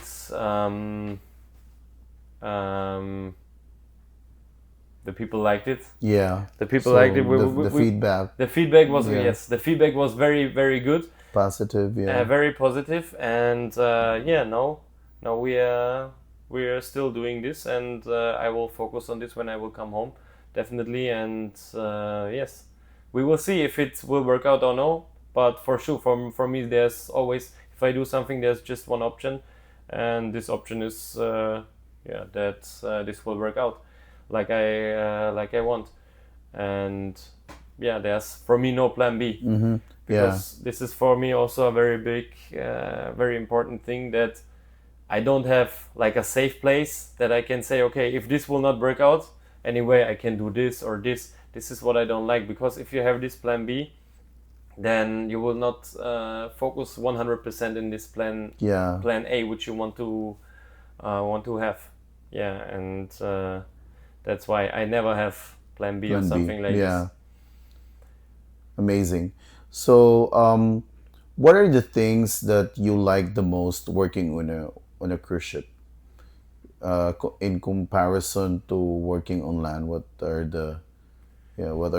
The people liked it. Yeah. The people liked it. The feedback. The feedback was the feedback was very, very good. Positive, yeah. Very positive, and now we are still doing this, and I will focus on this when I will come home, definitely. And yes, we will see if it will work out or no. But for sure, for me, there's always, if I do something, there's just one option, and this option is that this will work out like I want. And yeah, there's for me no plan B. Because this is for me also a very big, very important thing, that I don't have like a safe place that I can say, okay, if this will not work out, anyway, I can do this or this. This is what I don't like, because if you have this plan B, then you will not focus 100% in this plan A, which you want to have. Yeah, and that's why I never have plan B or something like this. Amazing. So, what are the things that you like the most working on a cruise ship? In comparison to working on land, what are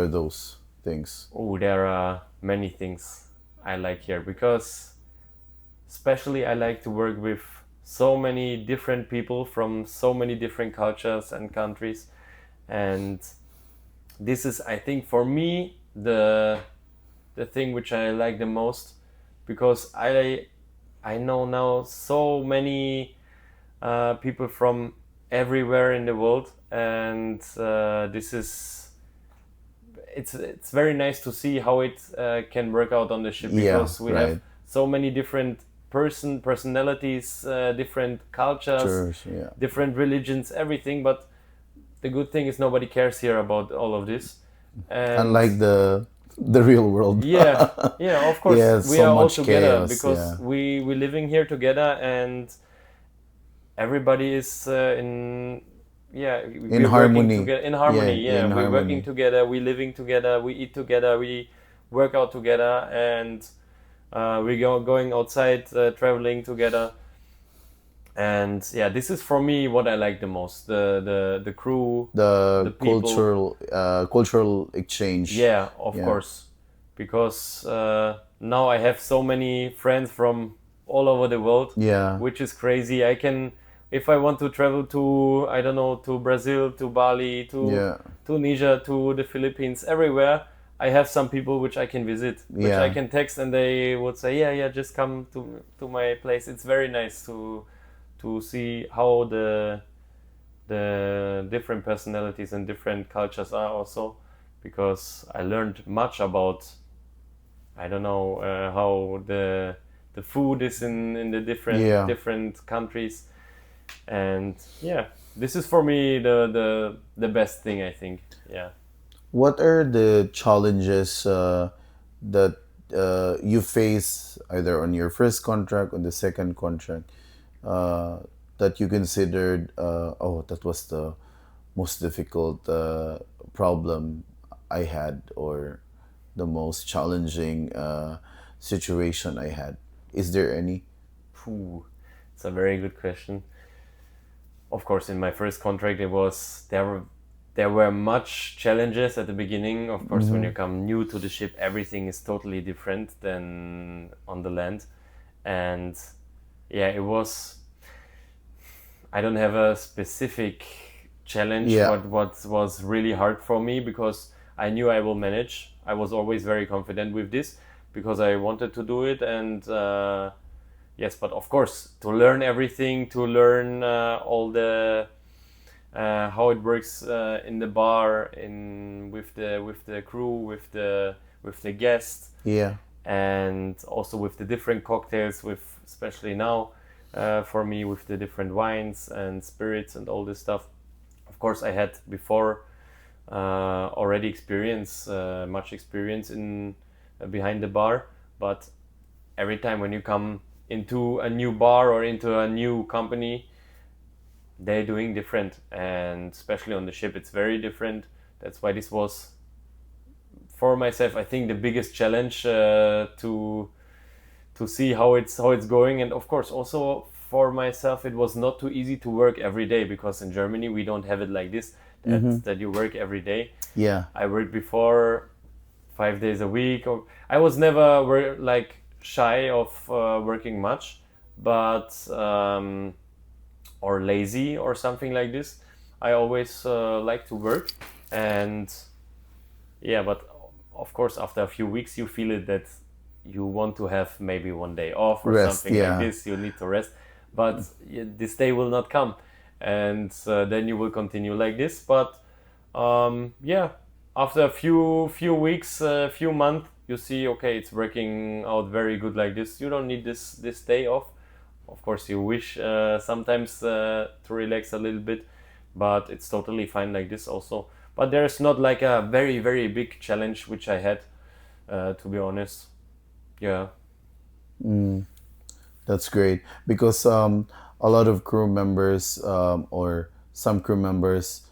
those things? Oh, there are many things I like here, because especially I like to work with so many different people from so many different cultures and countries, and this is, I think, for me the thing which I like the most, because I know now so many people from everywhere in the world, and this is, it's very nice to see how it can work out on the ship, because we have so many different personalities, different cultures, different religions, everything. But the good thing is nobody cares here about all of this. And unlike the real world. Of course, we so are all much together, chaos, because we living here together, and everybody is in harmony. In harmony. We're working together, we living together, we eat together, we work out together, and we going outside, traveling together. And this is for me what I like the most, the crew, the people. cultural exchange. Of course, because now I have so many friends from all over the world, Yeah. which is crazy. I can, if I want to travel to, I don't know, to Brazil, to Bali, to Yeah. Tunisia, to the Philippines, everywhere, I have some people which I can visit, which I Yeah. can text, and they would say, yeah, yeah, just come to my place. It's very nice to see how the different personalities and different cultures are also, because I learned much about, I don't know, how the food is in the Yeah. different countries. And yeah, this is for me the best thing, I think. Yeah. What are the challenges that you face either on your first contract or the second contract uh, that you considered, oh, that was the most difficult problem I had, or the most challenging situation I had? Is there any? Phew, it's a very good question. Of course, in my first contract, there were much challenges at the beginning. Of course, when Mm-hmm. you come new to the ship, everything is totally different than on the land. And yeah, it was, I don't have a specific challenge Yeah. what was really hard for me, because I knew I will manage. I was always very confident with this because I wanted to do it. And yes, but of course, to learn everything, to learn all the how it works in the bar, in with the crew, with the guests, Yeah. and also with the different cocktails, with especially now for me with the different wines and spirits and all this stuff. Of course, I had before already much experience in behind the bar, but every time when you come into a new bar or into a new company, they're doing different, and especially on the ship, it's very different. That's why this was for myself, I think, the biggest challenge to see how it's going. And of course, also for myself, it was not too easy to work every day, because in Germany we don't have it like this, Mm-hmm. that you work every day. Yeah. I worked before 5 days a week, or I was never like shy of working much, but or lazy or something like this. I always like to work. And yeah, but of course, after a few weeks, you feel it that you want to have maybe one day off or Rest. something like Yeah. this. You need to rest, but this day will not come, and then you will continue like this. But yeah, after a few weeks, few months, you see, okay, it's working out very good like this. You don't need this day off. Of course, you wish sometimes to relax a little bit, but it's totally fine like this also. But there's not like a very big challenge which I had, to be honest. Yeah. That's great because a lot of crew members or some crew members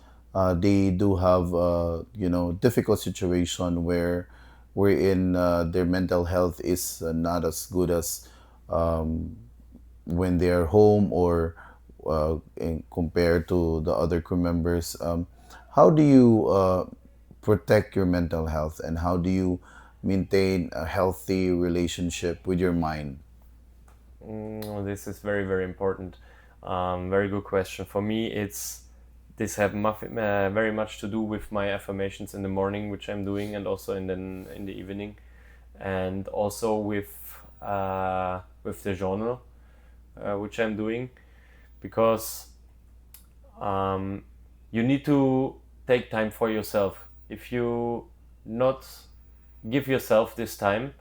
they do have difficult situation where wherein their mental health is not as good as when they're home or compared to the other crew members. How do you protect your mental health, and how do you maintain a healthy relationship with your mind? This is very important. Very good question. For me, it's this have very much to do with my affirmations in the morning, which I'm doing, and also in the evening, and also with the journal, which I'm doing, because um, you need to take time for yourself. If you not give yourself this time,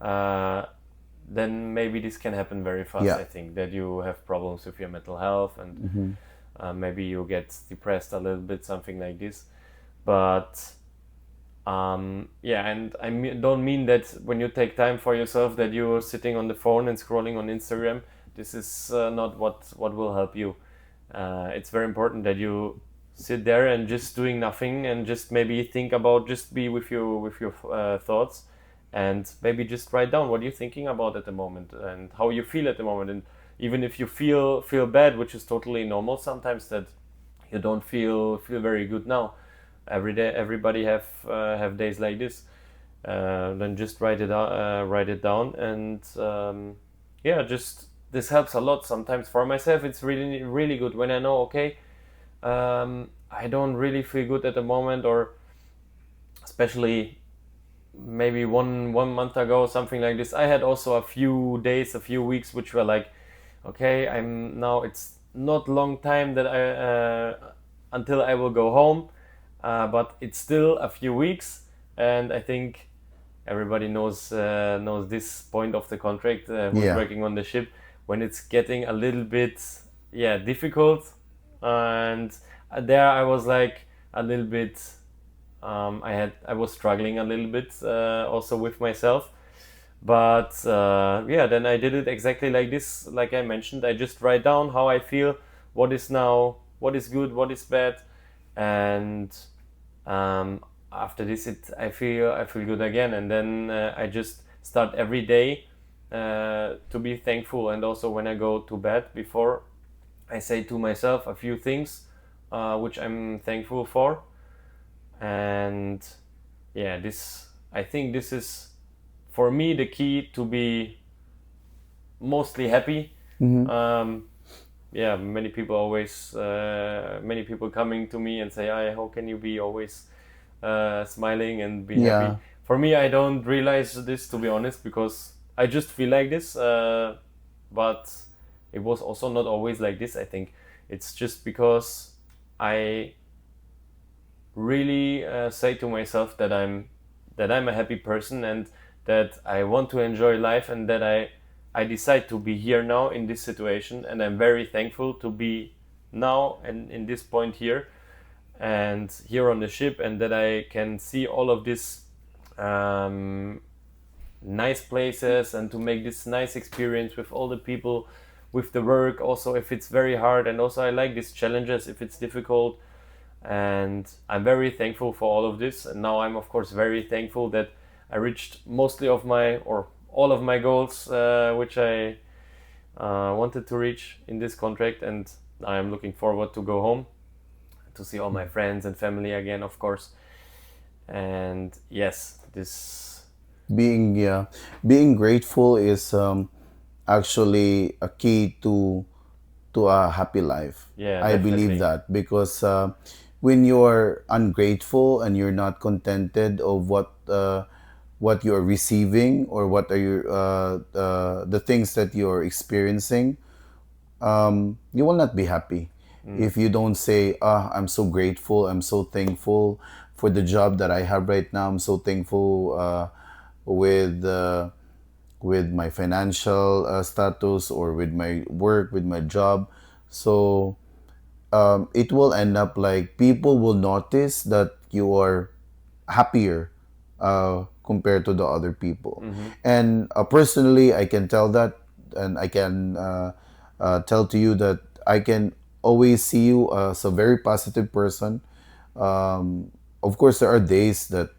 uh, then maybe this can happen very fast. Yeah. I think that you have problems with your mental health, and maybe you get depressed a little bit, something like this. But yeah, and don't mean that when you take time for yourself that you're sitting on the phone and scrolling on Instagram. This is not what will help you. It's very important that you sit there and just doing nothing, and just maybe think about, just be with your thoughts, and maybe just write down what you're thinking about at the moment and how you feel at the moment. And even if you feel bad, which is totally normal sometimes, that you don't feel very good now. Every day, everybody have days like this, then just write it down, and yeah, just this helps a lot. Sometimes for myself, it's really really good when I know, okay, I don't really feel good at the moment, or especially maybe one month ago, something like this. I had also a few days, a few weeks, which were like, okay, I'm now. It's not long time that I until I will go home, but it's still a few weeks, and I think everybody knows this point of the contract, who's Yeah. working on the ship, when it's getting a little bit, yeah, difficult, and there I was like a little bit, I was struggling a little bit, also with myself, but yeah, then I did it exactly like this, like I mentioned. I just write down how I feel, what is good, what is bad, and um, after this, I feel good again, and then I just start every day to be thankful. And also when I go to bed, before, I say to myself a few things which I'm thankful for. And yeah, this, I think this is for me the key to be mostly happy. Mm-hmm. um, yeah, many people coming to me and say, how can you be always smiling and be Yeah. happy? For me, I don't realize this, to be honest, because I just feel like this, but it was also not always like this. I think it's just because I really say to myself that I'm a happy person, and that I want to enjoy life, and that I decide to be here now in this situation, and I'm very thankful to be now and in this point here, and here on the ship, and that I can see all of this um, nice places, and to make this nice experience with all the people, with the work also if it's very hard, and also I like these challenges if it's difficult. And I'm very thankful for all of this. And now I'm of course very thankful that I reached mostly of my, or all of my goals, which I wanted to reach in this contract. And I'm looking forward to go home to see all my friends and family again, of course. And yes, this, Being, yeah, being grateful is actually a key to a happy life. yeah, I believe definitely. that because when you're ungrateful and you're not contented of what you're receiving, or what are your the things that you're experiencing, you will not be happy Mm, if you don't say, ah, I'm so grateful, I'm so thankful for the job that I have right now, I'm so thankful with with my financial status, or with my work, with my job. So it will end up like people will notice that you are happier compared to the other people. mm-hmm, And personally, I can tell that, and I can tell to you that I can always see you as a very positive person. Um, of course, there are days that,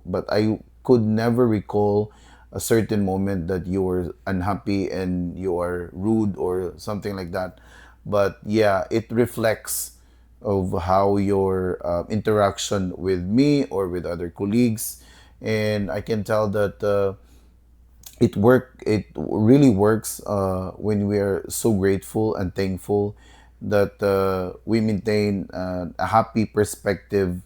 but I could never recall a certain moment that you were unhappy and you are rude or something like that. But yeah, it reflects of how your interaction with me or with other colleagues, and I can tell that it really works when we are so grateful and thankful that we maintain uh, a happy perspective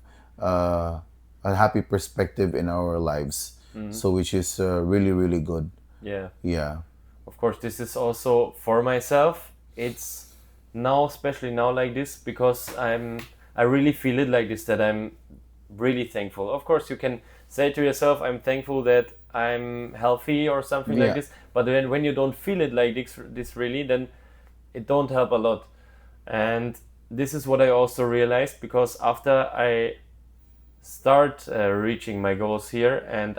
in our lives, mm-hmm, so which is really really good. yeah. Yeah. Of course, this is also for myself. It's now, especially now, like this, because I really feel it like this, that I'm really thankful. Of course, you can say to yourself, I'm thankful that I'm healthy or something like Yeah. this. But then when you don't feel it like this really, then it don't help a lot. And this is what I also realized, because after I start reaching my goals here, and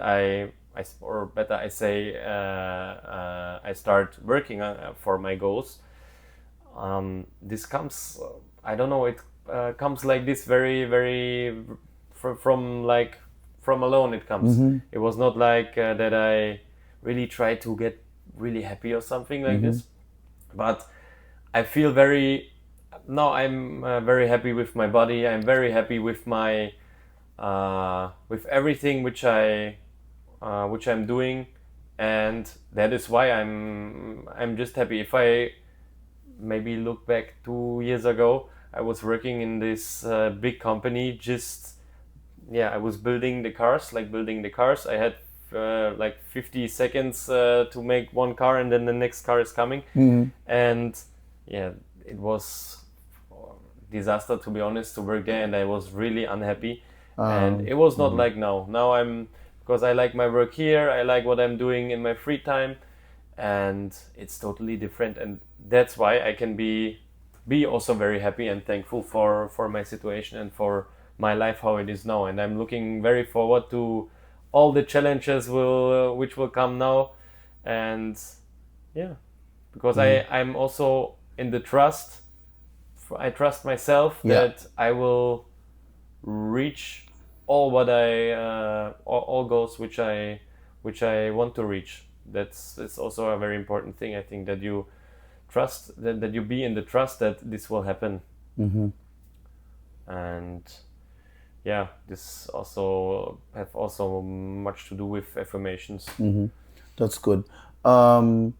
or better I say, I start working for my goals. This comes, I don't know, it comes like this very very from like from alone it comes. Mm-hmm. It was not like that I really try to get really happy or something like Mm-hmm. this, but I feel very, now I'm very happy with my body. I'm very happy with my with everything which I which I'm doing, and that is why I'm just happy. If I maybe look back 2 years ago, I was working in this big company. Just yeah, I was building the cars, like building the cars. I had like 50 seconds to make one car, and then the next car is coming, and yeah, it was disaster, to be honest, to work there, and I was really unhappy. And it was not like now. Now I'm, because I like my work here, I like what I'm doing in my free time, and it's totally different. And that's why I can be also very happy and thankful for my situation and for my life how it is now. And I'm looking very forward to all the challenges will which will come now. And yeah, because I'm also in the trust. I trust myself Yeah. that I will reach all what I all goals which I want to reach. It's also a very important thing. I think that you trust that you be in the trust that this will happen. And yeah, this also have also much to do with affirmations. That's good. Um,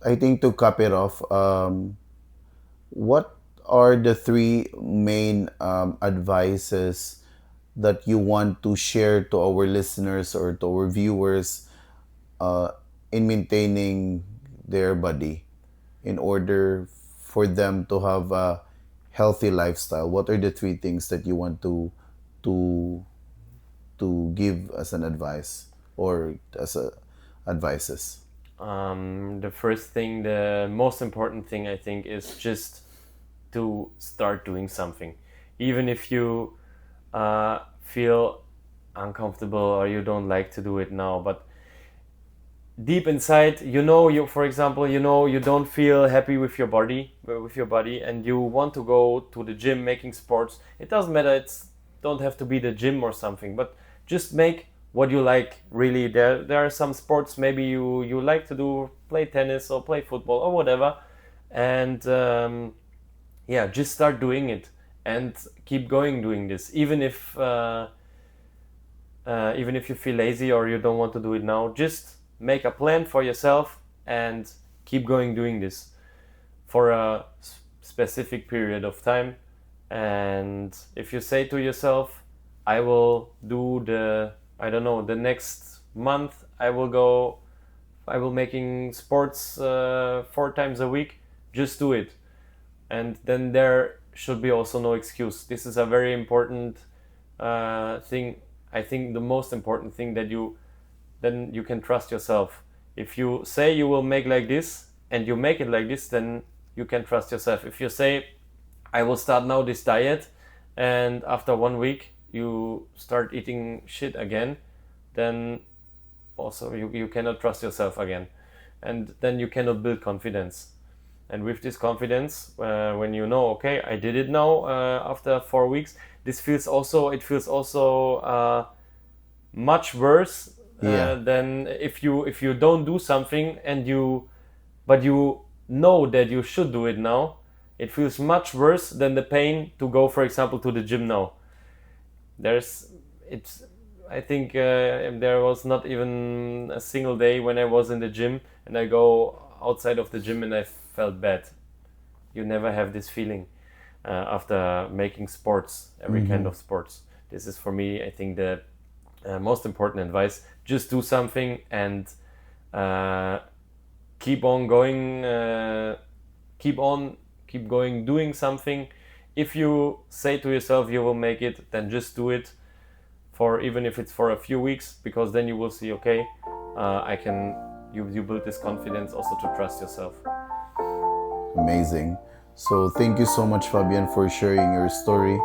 I think to cap it off, what are the three main advices that you want to share to our listeners or to our viewers uh, in maintaining their body in order for them to have a healthy lifestyle? What are the three things that you want to to give as an advice or as a advices? The first thing, the most important thing, I think, is just to start doing something, even if you feel uncomfortable or you don't like to do it now. But deep inside, you, for example, you don't feel happy with your body, and you want to go to the gym making sports. It doesn't matter. It's don't have to be the gym or something, but just make what you like. Really, there are some sports maybe you like to do, play tennis or play football or whatever, and yeah, just start doing it and keep going doing this, even if you feel lazy or you don't want to do it now. Just make a plan for yourself and keep going doing this for a specific period of time. And if you say to yourself, I will do I don't know, the next month I will making sports 4 times a week, just do it. And then there should be also no excuse. This is a very important thing. I think the most important thing, that then you can trust yourself. If you say you will make like this and you make it like this, then you can trust yourself. If you say, I will start now this diet, and after 1 week you start eating shit again, then also you cannot trust yourself again. And then you cannot build confidence. And with this confidence, when you know, okay, I did it now after 4 weeks, it feels also much worse Yeah. than if you don't do something but you know that you should do it now. It feels much worse than the pain to go, for example, to the gym now. There's it's I think there was not even a single day when I was in the gym and I go outside of the gym and I felt bad. You never have this feeling after making sports, every kind of sports. This is for me, I think, the most important advice. Just do something and keep on going. Keep going, doing something. If you say to yourself you will make it, then just do it, for even if it's for a few weeks, because then you will see, okay, I can. You build this confidence also to trust yourself. Amazing. So thank you so much, Fabian, for sharing your story.